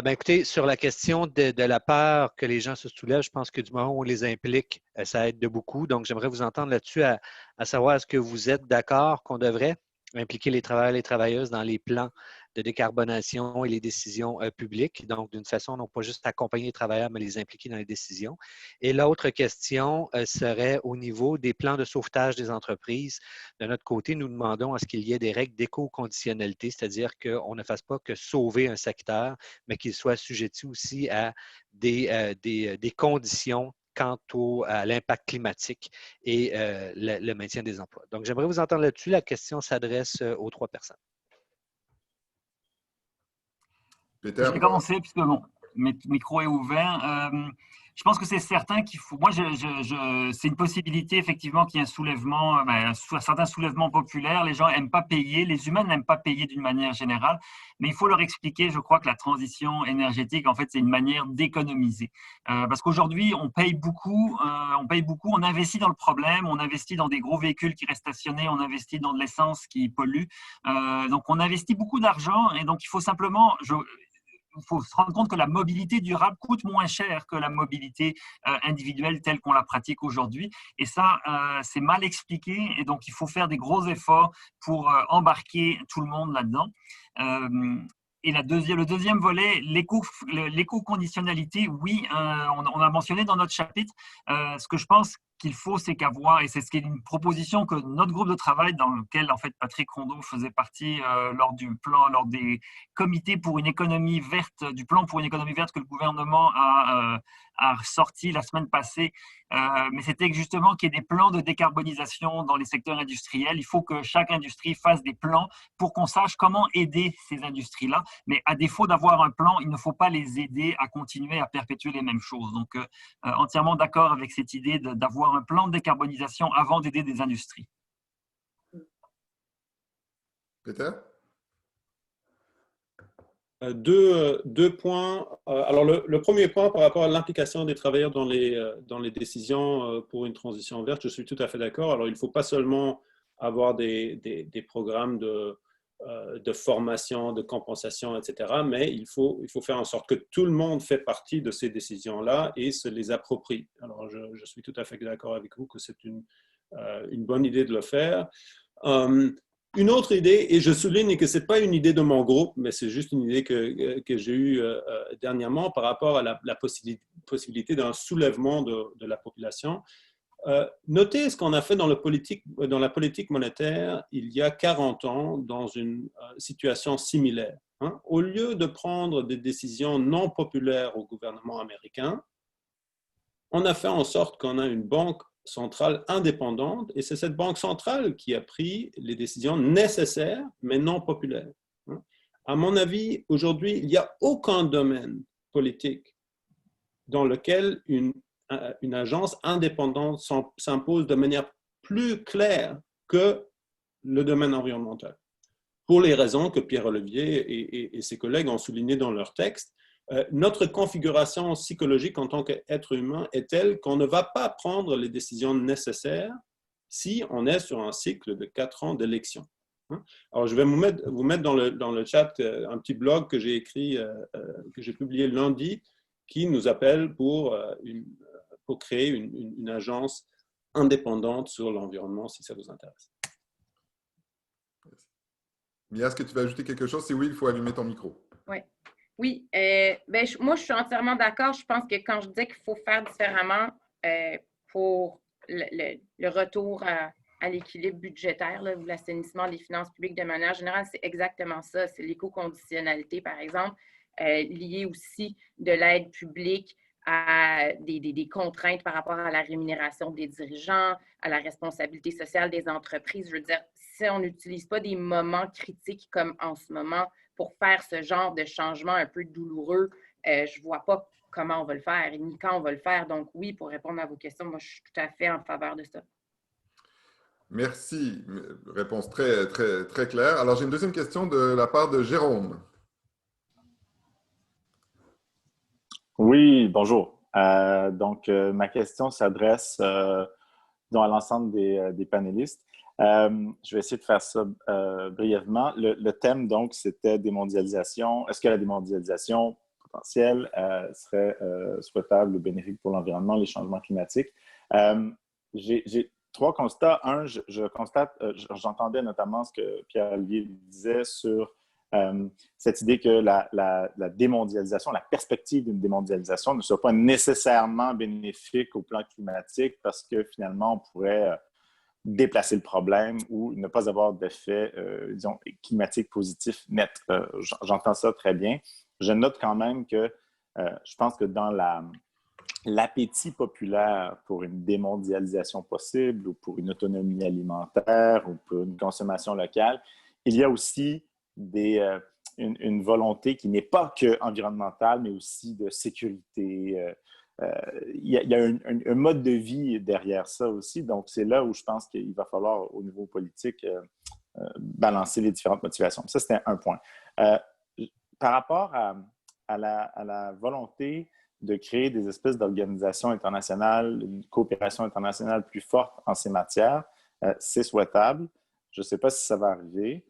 [SPEAKER 6] Écoutez, sur la question de la peur que les gens se soulèvent, je pense que du moment où on les implique, ça aide de beaucoup. Donc, j'aimerais vous entendre là-dessus à savoir est-ce que vous êtes d'accord qu'on devrait impliquer les travailleurs et les travailleuses dans les plans de décarbonation et les décisions publiques. Donc, d'une façon, non pas juste accompagner les travailleurs, mais les impliquer dans les décisions. Et l'autre question serait au niveau des plans de sauvetage des entreprises. De notre côté, nous demandons à ce qu'il y ait des règles d'éco-conditionnalité, c'est-à-dire qu'on ne fasse pas que sauver un secteur, mais qu'il soit assujetti aussi à des conditions quant à l'impact climatique et le maintien des emplois. Donc, j'aimerais vous entendre là-dessus. La question s'adresse aux trois personnes.
[SPEAKER 5] Peter,
[SPEAKER 3] je vais commencer puisque bon, micro est ouvert. Je pense que c'est certain qu'il faut. Moi, c'est une possibilité effectivement qu'il y ait un soulèvement, un certain soulèvement populaire. Les gens n'aiment pas payer, les humains n'aiment pas payer d'une manière générale, mais il faut leur expliquer, je crois, que la transition énergétique, en fait, c'est une manière d'économiser. Parce qu'aujourd'hui, on paye beaucoup, on investit dans le problème, on investit dans des gros véhicules qui restent stationnés, on investit dans de l'essence qui pollue. Donc, on investit beaucoup d'argent et donc il faut simplement. Il faut se rendre compte que la mobilité durable coûte moins cher que la mobilité individuelle telle qu'on la pratique aujourd'hui. Et ça, c'est mal expliqué. Et donc, il faut faire des gros efforts pour embarquer tout le monde là-dedans. Et le deuxième volet, l'éco-conditionnalité, oui, on a mentionné dans notre chapitre, ce que je pense qu'il faut, c'est qu'avoir, et c'est ce qui est une proposition que notre groupe de travail, dans lequel en fait Patrick Rondeau faisait partie lors des comités pour une économie verte, du plan pour une économie verte que le gouvernement a sorti la semaine passée, mais c'était justement qu'il y ait des plans de décarbonisation dans les secteurs industriels. Il faut que chaque industrie fasse des plans pour qu'on sache comment aider ces industries-là. Mais à défaut d'avoir un plan, il ne faut pas les aider à continuer à perpétuer les mêmes choses. Donc, entièrement d'accord avec cette idée d'avoir un plan de décarbonisation avant d'aider des industries.
[SPEAKER 5] Peter?
[SPEAKER 2] Deux points. Alors, le premier point par rapport à l'implication des travailleurs dans les décisions pour une transition verte, je suis tout à fait d'accord. Alors, il ne faut pas seulement avoir des programmes de formation, de compensation, etc., mais il faut faire en sorte que tout le monde fait partie de ces décisions-là et se les approprie. Alors, je suis tout à fait d'accord avec vous que c'est une bonne idée de le faire. Une autre idée, et je souligne que ce n'est pas une idée de mon groupe, mais c'est juste une idée que j'ai eue dernièrement par rapport à la possibilité d'un soulèvement de la population. Notez ce qu'on a fait dans la politique monétaire il y a 40 ans dans une situation similaire. Hein. Au lieu de prendre des décisions non populaires au gouvernement américain, on a fait en sorte qu'on a une banque centrale indépendante et c'est cette banque centrale qui a pris les décisions nécessaires mais non populaires. Hein. À mon avis, aujourd'hui, il n'y a aucun domaine politique dans lequel une agence indépendante s'impose de manière plus claire que le domaine environnemental. Pour les raisons que Pierre-Olivier et ses collègues ont soulignées dans leur texte, notre configuration psychologique en tant qu'être humain est telle qu'on ne va pas prendre les décisions nécessaires si on est sur un cycle de 4 ans d'élection. Alors, je vais vous mettre dans le chat un petit blog que j'ai écrit, que j'ai publié lundi, qui nous appelle pour créer une agence indépendante sur l'environnement, si ça vous intéresse.
[SPEAKER 5] Mia, est-ce que tu veux ajouter quelque chose? Si oui, il faut allumer ton micro.
[SPEAKER 4] Oui, moi, je suis entièrement d'accord. Je pense que quand je dis qu'il faut faire différemment pour le retour à l'équilibre budgétaire là, ou l'assainissement des finances publiques de manière générale, c'est exactement ça. C'est l'éco-conditionnalité, par exemple, liée aussi de l'aide publique à des contraintes par rapport à la rémunération des dirigeants, à la responsabilité sociale des entreprises. Je veux dire, si on n'utilise pas des moments critiques comme en ce moment pour faire ce genre de changement un peu douloureux, je ne vois pas comment on va le faire ni quand on va le faire. Donc oui, pour répondre à vos questions, moi, je suis tout à fait en faveur de ça.
[SPEAKER 5] Merci. Réponse très, très, très claire. Alors, j'ai une deuxième question de la part de Jérôme.
[SPEAKER 7] Oui, bonjour. Ma question s'adresse à l'ensemble des panélistes. Je vais essayer de faire ça brièvement. Le thème, donc, c'était démondialisation. Est-ce que la démondialisation potentielle serait souhaitable ou bénéfique pour l'environnement, les changements climatiques? J'ai 3 constats. Un, je constate, j'entendais notamment ce que Pierre-Olivier disait sur cette idée que la démondialisation, la perspective d'une démondialisation ne soit pas nécessairement bénéfique au plan climatique parce que finalement, on pourrait déplacer le problème ou ne pas avoir d'effet, disons, climatique positif net. J'entends ça très bien. Je note quand même que je pense que dans l'appétit populaire pour une démondialisation possible ou pour une autonomie alimentaire ou pour une consommation locale, il y a aussi des une volonté qui n'est pas que environnementale, mais aussi de sécurité. Il y a un mode de vie derrière ça aussi. Donc, c'est là où je pense qu'il va falloir, au niveau politique, balancer les différentes motivations. Ça, c'était un point. Par rapport à la volonté de créer des espèces d'organisations internationales, une coopération internationale plus forte en ces matières, c'est souhaitable. Je ne sais pas si ça va arriver.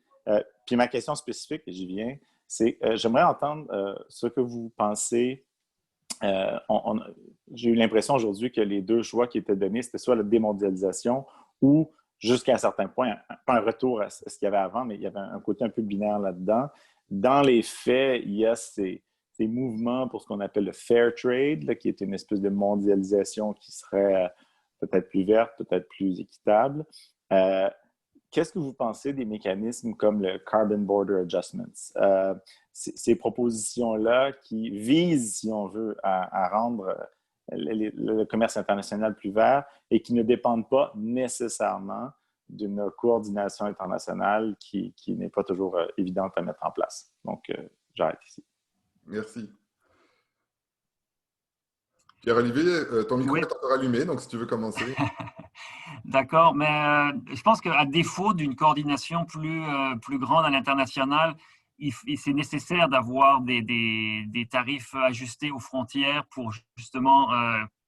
[SPEAKER 7] Puis ma question spécifique, et j'y viens, c'est j'aimerais entendre ce que vous pensez. J'ai eu l'impression aujourd'hui que les deux choix qui étaient donnés, c'était soit la démondialisation ou, jusqu'à un certain point, pas un retour à ce qu'il y avait avant, mais il y avait un côté un peu binaire là-dedans. Dans les faits, il y a ces mouvements pour ce qu'on appelle le fair trade, là, qui est une espèce de mondialisation qui serait peut-être plus verte, peut-être plus équitable. Qu'est-ce que vous pensez des mécanismes comme le Carbon Border Adjustments? Ces propositions-là qui visent, si on veut, à rendre le commerce international plus vert et qui ne dépendent pas nécessairement d'une coordination internationale qui n'est pas toujours évidente à mettre en place. Donc, j'arrête ici.
[SPEAKER 5] Merci. Pierre-Olivier, ton micro est encore allumé, donc si tu veux commencer.
[SPEAKER 3] D'accord, mais je pense qu'à défaut d'une coordination plus grande à l'international, c'est nécessaire d'avoir des tarifs ajustés aux frontières pour justement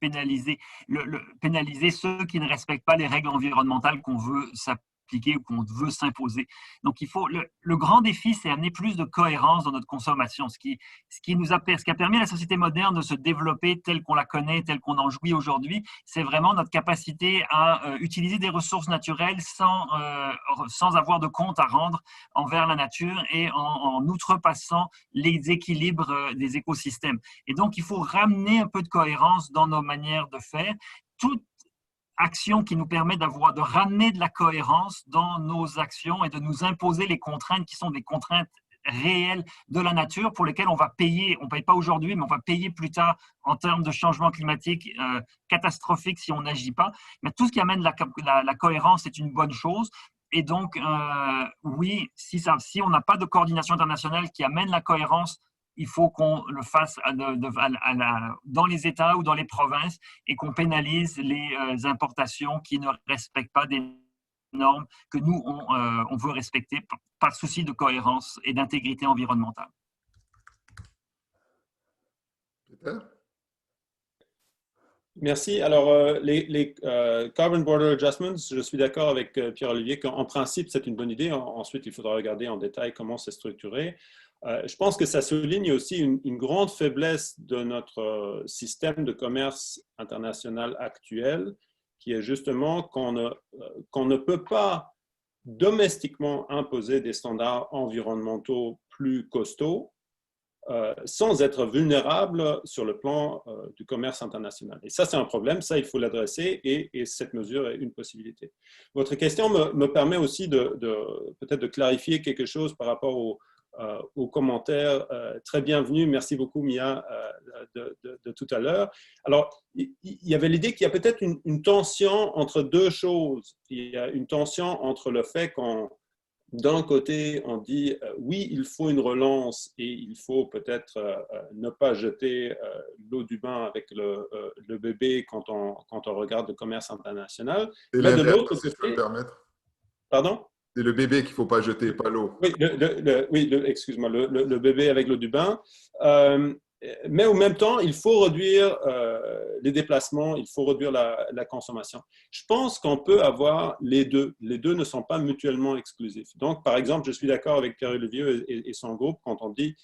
[SPEAKER 3] pénaliser ceux qui ne respectent pas les règles environnementales qu'on veut s'appliquer ou qu'on veut s'imposer. Donc, le grand défi, c'est amener plus de cohérence dans notre consommation, ce qui a permis à la société moderne de se développer telle qu'on la connaît, telle qu'on en jouit aujourd'hui. C'est vraiment notre capacité à utiliser des ressources naturelles sans avoir de compte à rendre envers la nature et en outrepassant les équilibres des écosystèmes. Et donc, il faut ramener un peu de cohérence dans nos manières de faire. Toute action qui nous permet de ramener de la cohérence dans nos actions et de nous imposer les contraintes qui sont des contraintes réelles de la nature pour lesquelles on va payer, on ne paye pas aujourd'hui, mais on va payer plus tard en termes de changement climatique catastrophique si on n'agit pas. Mais tout ce qui amène la cohérence est une bonne chose. Et donc, oui, si on n'a pas de coordination internationale qui amène la cohérence, il faut qu'on le fasse dans les États ou dans les provinces et qu'on pénalise les importations qui ne respectent pas des normes que nous, on veut respecter par souci de cohérence et d'intégrité environnementale.
[SPEAKER 5] Peter?
[SPEAKER 2] Merci. Alors, les Carbon Border Adjustments, je suis d'accord avec Pierre-Olivier qu'en principe, c'est une bonne idée. Ensuite, il faudra regarder en détail comment c'est structuré. Je pense que ça souligne aussi une grande faiblesse de notre système de commerce international actuel, qui est justement qu'on ne peut pas domestiquement imposer des standards environnementaux plus costauds sans être vulnérable sur le plan du commerce international. Et ça, c'est un problème, ça, il faut l'adresser et cette mesure est une possibilité. Votre question me permet aussi peut-être de clarifier quelque chose par rapport aux commentaires très bienvenus. Merci beaucoup, Mia, de tout à l'heure. Alors, il y avait l'idée qu'il y a peut-être une tension entre deux choses. Il y a une tension entre le fait d'un côté, on dit oui, il faut une relance et il faut peut-être ne pas jeter l'eau du bain avec le bébé quand on regarde le commerce international.
[SPEAKER 5] Et
[SPEAKER 2] mais de l'autre
[SPEAKER 5] côté, si je peux me permettre.
[SPEAKER 2] Pardon?
[SPEAKER 5] C'est le bébé qu'il ne faut pas jeter, pas l'eau.
[SPEAKER 2] Oui, excuse-moi, le bébé avec l'eau du bain. Mais en même temps, il faut réduire les déplacements, il faut réduire la consommation. Je pense qu'on peut avoir les deux. Les deux ne sont pas mutuellement exclusifs. Donc, par exemple, je suis d'accord avec Pierre-Olivier et son groupe quand on dit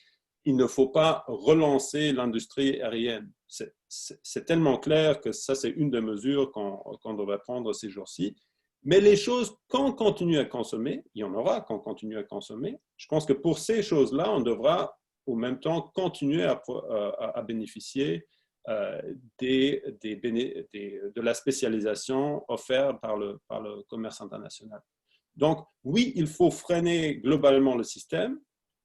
[SPEAKER 2] qu'il ne faut pas relancer l'industrie aérienne. C'est tellement clair que ça, c'est une des mesures qu'on devrait prendre ces jours-ci. Mais les choses qu'on continue à consommer, il y en aura qu'on continue à consommer. Je pense que pour ces choses-là, on devra au même temps continuer à bénéficier de la spécialisation offerte par le commerce international. Donc, oui, il faut freiner globalement le système,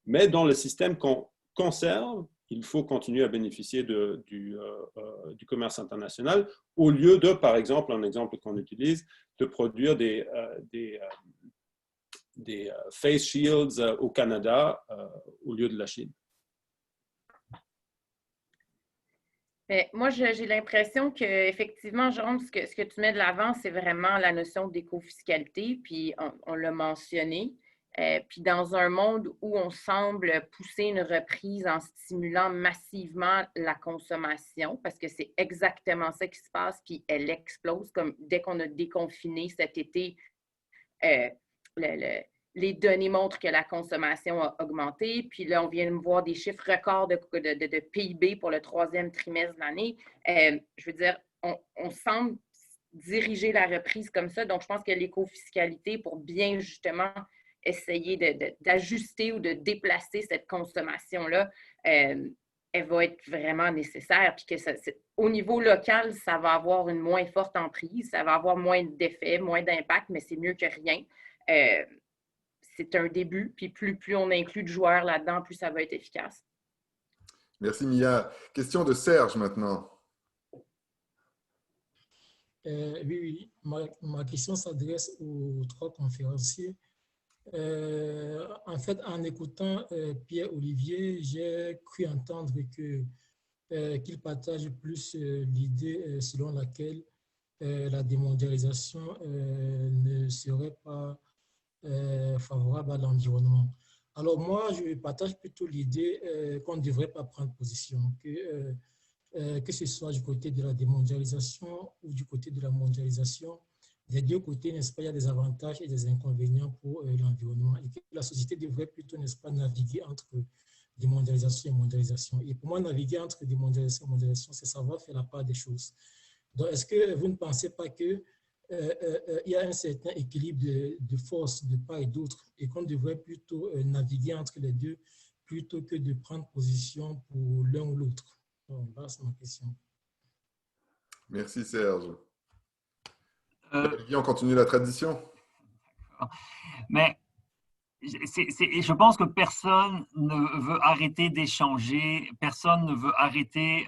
[SPEAKER 2] mais dans le système qu'on conserve, il faut continuer à bénéficier du commerce international au lieu de, par exemple, un exemple qu'on utilise, de produire des face shields au Canada au lieu de la Chine.
[SPEAKER 4] Mais moi, j'ai l'impression qu'effectivement, Jérôme, ce que tu mets de l'avant, c'est vraiment la notion d'éco-fiscalité, puis on l'a mentionné. Puis dans un monde où on semble pousser une reprise en stimulant massivement la consommation, parce que c'est exactement ça qui se passe, puis elle explose, comme dès qu'on a déconfiné cet été, les données montrent que la consommation a augmenté. Puis là, on vient de voir des chiffres records de PIB pour le 3e trimestre de l'année. Je veux dire, on semble diriger la reprise comme ça. Donc, je pense que l'éco-fiscalité, pour bien justement essayer d'ajuster ou de déplacer cette consommation-là, elle va être vraiment nécessaire. Puis que au niveau local, ça va avoir une moins forte emprise, ça va avoir moins d'effets, moins d'impact, mais c'est mieux que rien. C'est un début, puis plus on inclut de joueurs là-dedans, plus ça va être efficace.
[SPEAKER 5] Merci, Mia. Question de Serge maintenant.
[SPEAKER 8] Oui. Ma question s'adresse aux 3 conférenciers. En fait, en écoutant Pierre-Olivier, j'ai cru entendre qu'il partage plus l'idée selon laquelle la démondialisation ne serait pas favorable à l'environnement. Alors moi, je partage plutôt l'idée qu'on ne devrait pas prendre position, que ce soit du côté de la démondialisation ou du côté de la mondialisation. Des 2 côtés, n'est-ce pas, il y a des avantages et des inconvénients pour l'environnement et que la société devrait plutôt, n'est-ce pas, naviguer entre démondialisation et mondialisation. Et pour moi, naviguer entre démondialisation et mondialisation, c'est savoir faire la part des choses. Donc, est-ce que vous ne pensez pas que il y a un certain équilibre de force de part et d'autre et qu'on devrait plutôt naviguer entre les 2 plutôt que de prendre position pour l'un ou l'autre? Voilà, c'est ma question.
[SPEAKER 5] Merci, Serge. On continue la tradition.
[SPEAKER 3] Mais je pense que personne ne veut arrêter d'échanger, personne ne veut arrêter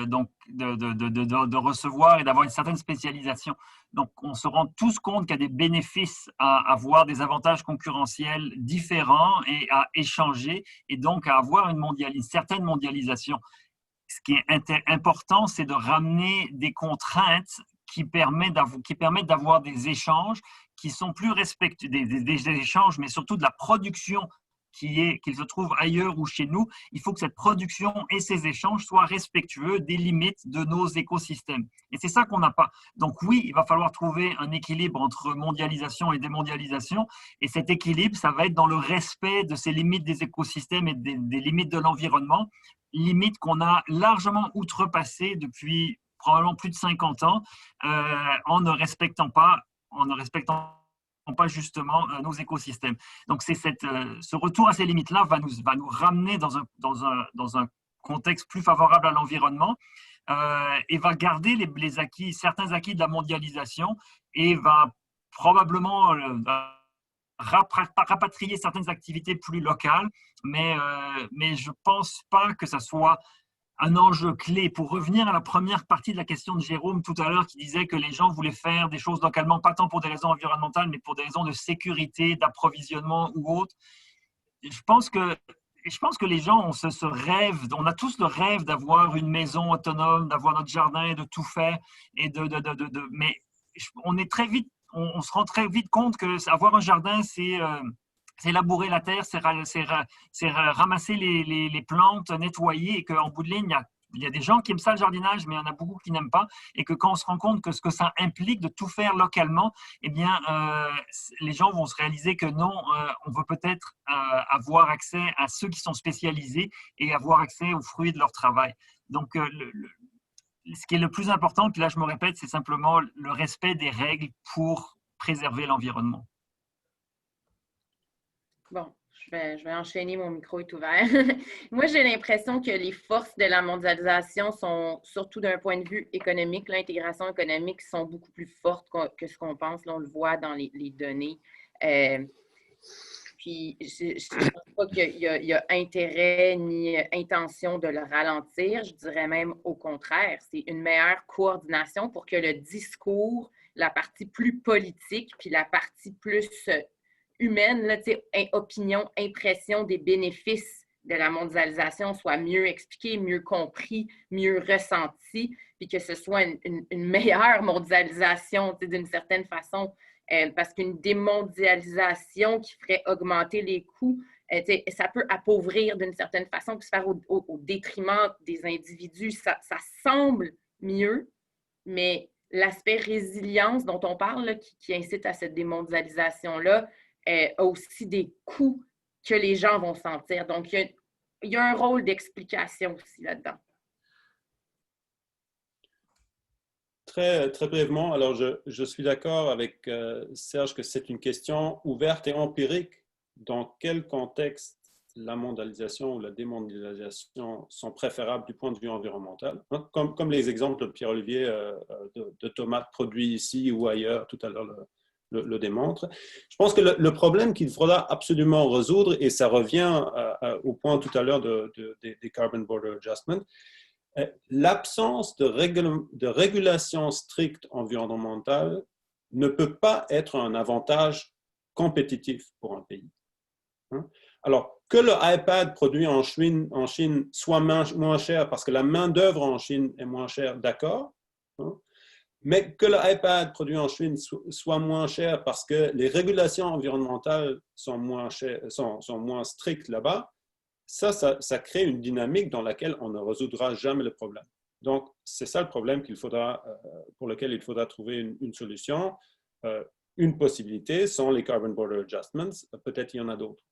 [SPEAKER 3] donc de recevoir et d'avoir une certaine spécialisation. Donc, on se rend tous compte qu'il y a des bénéfices à avoir des avantages concurrentiels différents et à échanger et donc à avoir une certaine mondialisation. Ce qui est important, c'est de ramener des contraintes qui permettent d'avoir des échanges qui sont plus respectueux, des échanges, mais surtout de la production qu'il se trouve ailleurs ou chez nous. Il faut que cette production et ces échanges soient respectueux des limites de nos écosystèmes. Et c'est ça qu'on n'a pas. Donc oui, il va falloir trouver un équilibre entre mondialisation et démondialisation. Et cet équilibre, ça va être dans le respect de ces limites des écosystèmes et des limites de l'environnement, limites qu'on a largement outrepassées depuis probablement plus de 50 ans en ne respectant pas justement nos écosystèmes. Donc, ce retour à ces limites-là va nous ramener dans un contexte plus favorable à l'environnement et va garder certains acquis de la mondialisation et va probablement rapatrier certaines activités plus locales, mais je ne pense pas que ça soit un enjeu clé. Pour revenir à la première partie de la question de Jérôme tout à l'heure qui disait que les gens voulaient faire des choses localement, pas tant pour des raisons environnementales, mais pour des raisons de sécurité, d'approvisionnement ou autre. Je pense que les gens ont ce rêve, on a tous le rêve d'avoir une maison autonome, d'avoir notre jardin, de tout faire, mais on se rend très vite compte que avoir un jardin, c'est labourer la terre, c'est ramasser les plantes, nettoyer, et qu'en bout de ligne, il y a des gens qui aiment ça le jardinage, mais il y en a beaucoup qui n'aiment pas, et que quand on se rend compte que ce que ça implique de tout faire localement, eh bien, les gens vont se réaliser que non, on veut peut-être avoir accès à ceux qui sont spécialisés et avoir accès aux fruits de leur travail. Donc, ce qui est le plus important, puis là je me répète, c'est simplement le respect des règles pour préserver l'environnement.
[SPEAKER 4] Bon, je vais enchaîner, mon micro est ouvert. Moi, j'ai l'impression que les forces de la mondialisation sont, surtout d'un point de vue économique, l'intégration économique, sont beaucoup plus fortes que ce qu'on pense. Là, on le voit dans les données. Puis, je ne pense pas qu'il y a intérêt ni intention de le ralentir. Je dirais même au contraire. C'est une meilleure coordination pour que le discours, la partie plus politique, puis la partie plus humaine, là, opinion, impression des bénéfices de la mondialisation soit mieux expliquée, mieux compris, mieux ressenti, puis que ce soit une meilleure mondialisation d'une certaine façon, parce qu'une démondialisation qui ferait augmenter les coûts, ça peut appauvrir d'une certaine façon, puis se faire au détriment des individus. Ça semble mieux, mais l'aspect résilience dont on parle, là, qui incite à cette démondialisation-là, a aussi des coûts que les gens vont sentir. Donc, il y a un rôle d'explication aussi là-dedans.
[SPEAKER 2] Très, très brièvement, alors je suis d'accord avec Serge que c'est une question ouverte et empirique. Dans quel contexte la mondialisation ou la démondialisation sont préférables du point de vue environnemental, hein? Comme les exemples de Pierre-Olivier de tomates produits ici ou ailleurs tout à l'heure le démontrent. Je pense que le problème qu'il faudra absolument résoudre, et ça revient au point tout à l'heure des Carbon Border Adjustment, l'absence de régulation stricte environnementale ne peut pas être un avantage compétitif pour un pays. Alors, que le iPad produit en Chine soit moins cher parce que la main-d'œuvre en Chine est moins chère, d'accord, mais que le iPad produit en Chine soit moins cher parce que les régulations environnementales sont moins strictes là-bas, ça crée une dynamique dans laquelle on ne résoudra jamais le problème. Donc, c'est ça le problème pour lequel il faudra trouver une solution. Une possibilité sont les Carbon Border Adjustments. Peut-être il y en a d'autres.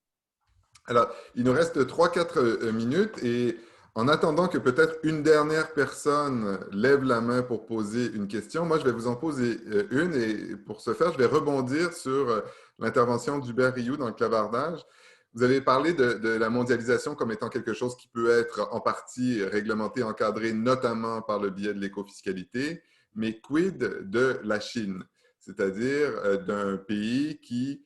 [SPEAKER 5] Alors, il nous reste 3-4 minutes et en attendant que peut-être une dernière personne lève la main pour poser une question, moi, je vais vous en poser une et pour ce faire, je vais rebondir sur l'intervention d'Hubert Rioux dans le clavardage. Vous avez parlé de la mondialisation comme étant quelque chose qui peut être en partie réglementé, encadré, notamment par le biais de l'écofiscalité, mais quid de la Chine, c'est-à-dire d'un pays qui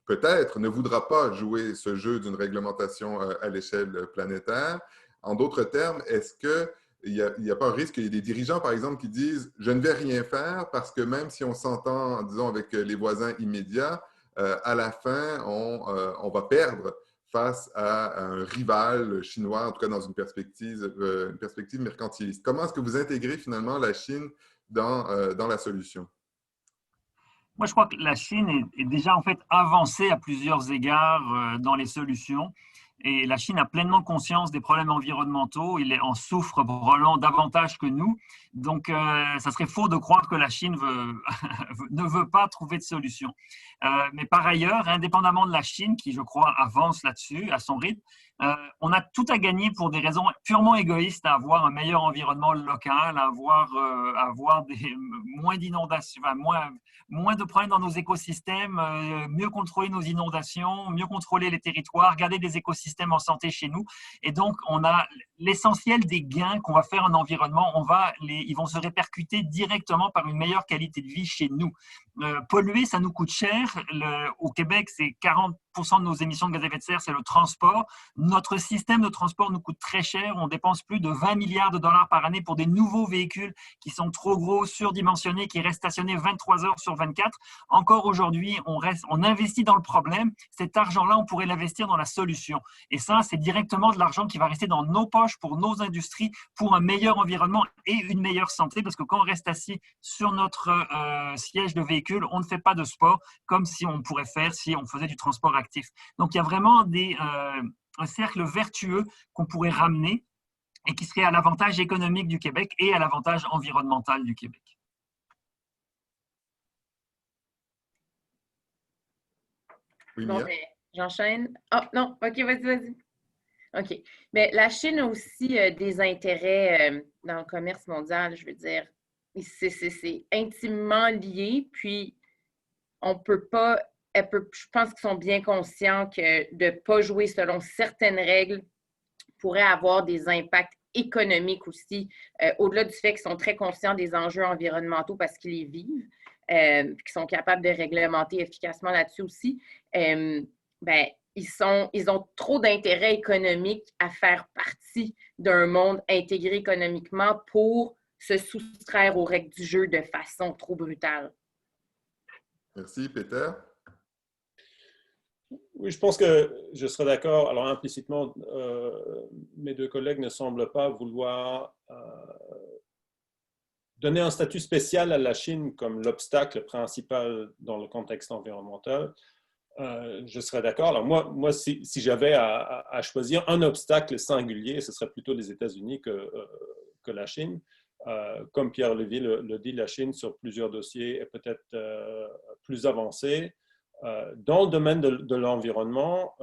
[SPEAKER 5] peut-être ne voudra pas jouer ce jeu d'une réglementation à l'échelle planétaire. En d'autres termes, est-ce qu'il n'y a pas un risque qu'il y ait des dirigeants, par exemple, qui disent « je ne vais rien faire parce que même si on s'entend, disons, avec les voisins immédiats, à la fin, on va perdre face à un rival chinois, en tout cas dans une perspective mercantiliste. » Comment est-ce que vous intégrez finalement la Chine dans la solution?
[SPEAKER 3] Moi, je crois que la Chine est déjà en fait avancée à plusieurs égards dans les solutions. Et la Chine a pleinement conscience des problèmes environnementaux. Il en souffre probablement davantage que nous. Donc, ça serait faux de croire que la Chine ne veut pas trouver de solution. Mais par ailleurs, indépendamment de la Chine, qui, je crois, avance là-dessus à son rythme, on a tout à gagner pour des raisons purement égoïstes à avoir un meilleur environnement local, à avoir moins d'inondations, moins de problèmes dans nos écosystèmes, mieux contrôler nos inondations, mieux contrôler les territoires, garder des écosystèmes en santé chez nous. Et donc, on a l'essentiel des gains qu'on va faire en environnement, ils vont se répercuter directement par une meilleure qualité de vie chez nous. Polluer, ça nous coûte cher. Au Québec, c'est 40% de nos émissions de gaz à effet de serre, c'est le transport. Notre système de transport nous coûte très cher. On dépense plus de 20 milliards de dollars par année pour des nouveaux véhicules qui sont trop gros, surdimensionnés, qui restent stationnés 23 heures sur 24. Encore aujourd'hui, on investit dans le problème. Cet argent-là, on pourrait l'investir dans la solution. Et ça, c'est directement de l'argent qui va rester dans nos poches pour nos industries, pour un meilleur environnement et une meilleure santé. Parce que quand on reste assis sur notre siège de véhicule, on ne fait pas de sport comme si on pourrait faire si on faisait du transport actif. Donc, il y a vraiment un cercle vertueux qu'on pourrait ramener et qui serait à l'avantage économique du Québec et à l'avantage environnemental du Québec.
[SPEAKER 5] Oui,
[SPEAKER 4] bon, ben, j'enchaîne. Ah, non, OK, vas-y. OK. Mais la Chine a aussi des intérêts dans le commerce mondial, je veux dire. C'est intimement lié, puis on peut pas, je pense qu'ils sont bien conscients que de ne pas jouer selon certaines règles pourrait avoir des impacts économiques aussi, au-delà du fait qu'ils sont très conscients des enjeux environnementaux parce qu'ils les vivent, qu'ils sont capables de réglementer efficacement là-dessus aussi. Ils ont trop d'intérêt économique à faire partie d'un monde intégré économiquement pour se soustraire aux règles du jeu de façon trop brutale.
[SPEAKER 5] Merci, Peter.
[SPEAKER 2] Oui, je pense que je serais d'accord. Alors, implicitement, mes deux collègues ne semblent pas vouloir donner un statut spécial à la Chine comme l'obstacle principal dans le contexte environnemental. Je serais d'accord. Alors, moi si j'avais à choisir un obstacle singulier, ce serait plutôt les États-Unis que la Chine. Comme Pierre-Olivier le dit, la Chine, sur plusieurs dossiers, est peut-être plus avancée. Dans le domaine de l'environnement,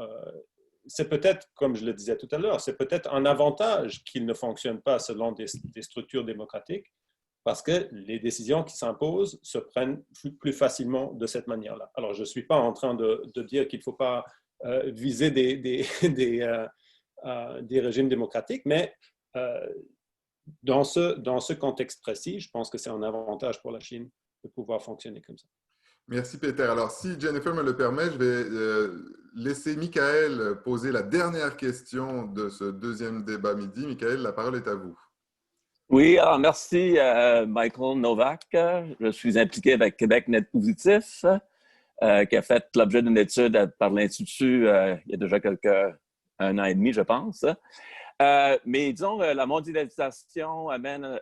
[SPEAKER 2] c'est peut-être, comme je le disais tout à l'heure, c'est peut-être un avantage qu'il ne fonctionne pas selon des structures démocratiques, parce que les décisions qui s'imposent se prennent plus facilement de cette manière-là. Alors, je ne suis pas en train de dire qu'il ne faut pas viser des régimes démocratiques, mais dans ce contexte précis, je pense que c'est un avantage pour la Chine de pouvoir fonctionner comme ça.
[SPEAKER 5] Merci, Peter. Alors, si Jennifer me le permet, je vais laisser Michael poser la dernière question de ce deuxième débat midi. Michael, la parole est à vous.
[SPEAKER 9] Oui, alors merci Michael Novak. Je suis impliqué avec Québec Net Positif, qui a fait l'objet d'une étude par l'Institut il y a déjà un an et demi, je pense. Mais disons, la mondialisation amène,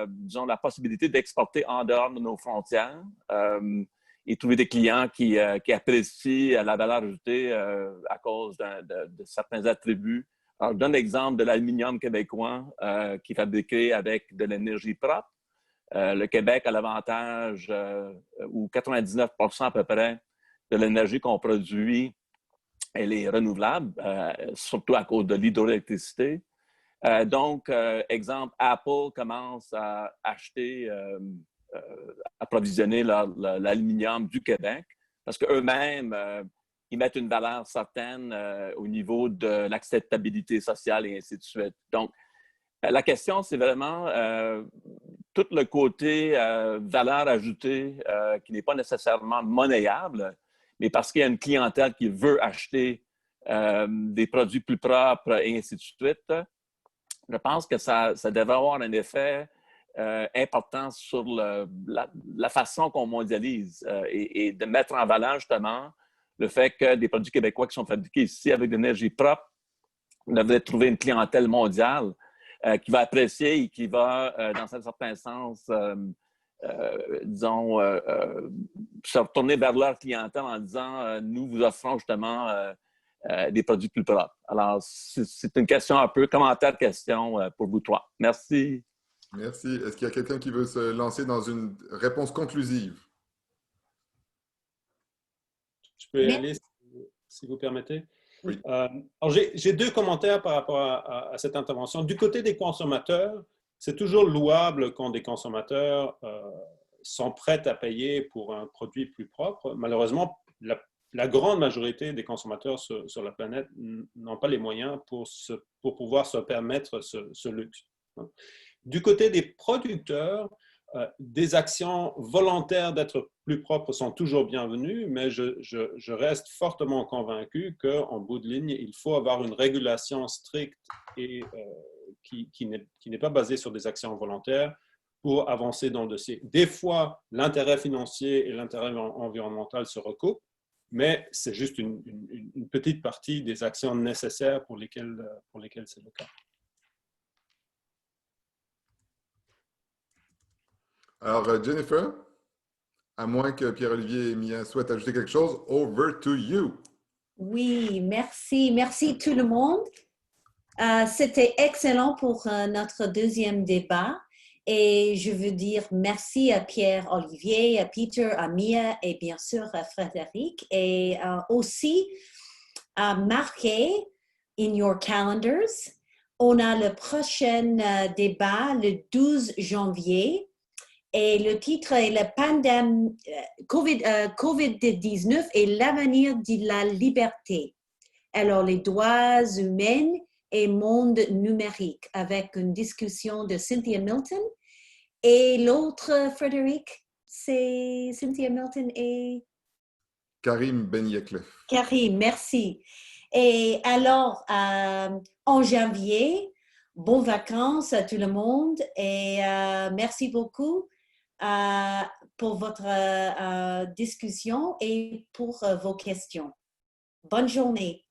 [SPEAKER 9] disons, la possibilité d'exporter en dehors de nos frontières et trouver des clients qui apprécient la valeur ajoutée à cause de certains attributs. Alors, je donne l'exemple de l'aluminium québécois qui est fabriqué avec de l'énergie propre. Le Québec a l'avantage où 99% à peu près de l'énergie qu'on produit, elle est renouvelable, surtout à cause de l'hydroélectricité. Donc, exemple, Apple commence à acheter, approvisionner l'aluminium du Québec parce qu'eux-mêmes, ils mettent une valeur certaine au niveau de l'acceptabilité sociale et ainsi de suite. Donc, la question, c'est vraiment tout le côté valeur ajoutée qui n'est pas nécessairement monnayable, mais parce qu'il y a une clientèle qui veut acheter des produits plus propres et ainsi de suite. Je pense que ça devrait avoir un effet important sur la façon qu'on mondialise et de mettre en valeur justement le fait que des produits québécois qui sont fabriqués ici avec de l'énergie propre devraient trouver une clientèle mondiale qui va apprécier et qui va, dans un certain sens, disons, se retourner vers leur clientèle en disant nous vous offrons justement des produits plus propres. Alors, c'est une question un peu commentaire-question pour vous trois. Merci.
[SPEAKER 5] Merci. Est-ce qu'il y a quelqu'un qui veut se lancer dans une réponse conclusive?
[SPEAKER 2] Je peux y aller, si vous permettez.
[SPEAKER 5] Oui.
[SPEAKER 2] Alors, j'ai deux commentaires par rapport à cette intervention. Du côté des consommateurs, c'est toujours louable quand des consommateurs sont prêts à payer pour un produit plus propre. Malheureusement, la grande majorité des consommateurs sur la planète n'ont pas les moyens pour pouvoir se permettre ce luxe. Du côté des producteurs, des actions volontaires d'être plus propres sont toujours bienvenues, mais je reste fortement convaincu qu'en bout de ligne, il faut avoir une régulation stricte et qui n'est pas basée sur des actions volontaires pour avancer dans le dossier. Des fois, l'intérêt financier et l'intérêt environnemental se recoupent, mais c'est juste une petite partie des actions nécessaires pour lesquelles c'est le cas.
[SPEAKER 5] Alors, Jennifer, à moins que Pierre-Olivier et Mia souhaitent ajouter quelque chose, over to you.
[SPEAKER 1] Oui, merci. Merci tout le monde. C'était excellent pour notre deuxième débat. Et je veux dire merci à Pierre-Olivier, à Peter, à Mia et bien sûr à Frédéric. Et aussi, marquez in your calendars. On a le prochain débat le 12 janvier. Et le titre est la pandémie COVID-19 et l'avenir de la liberté. Alors, les droits humains et monde numérique, avec une discussion de Cynthia Milton. Et l'autre, Frédéric, c'est Cynthia Milton et...
[SPEAKER 5] Karim Ben-Yeklef.
[SPEAKER 1] Karim, merci. Et alors, en janvier, bonnes vacances à tout le monde et merci beaucoup pour votre discussion et pour vos questions. Bonne journée.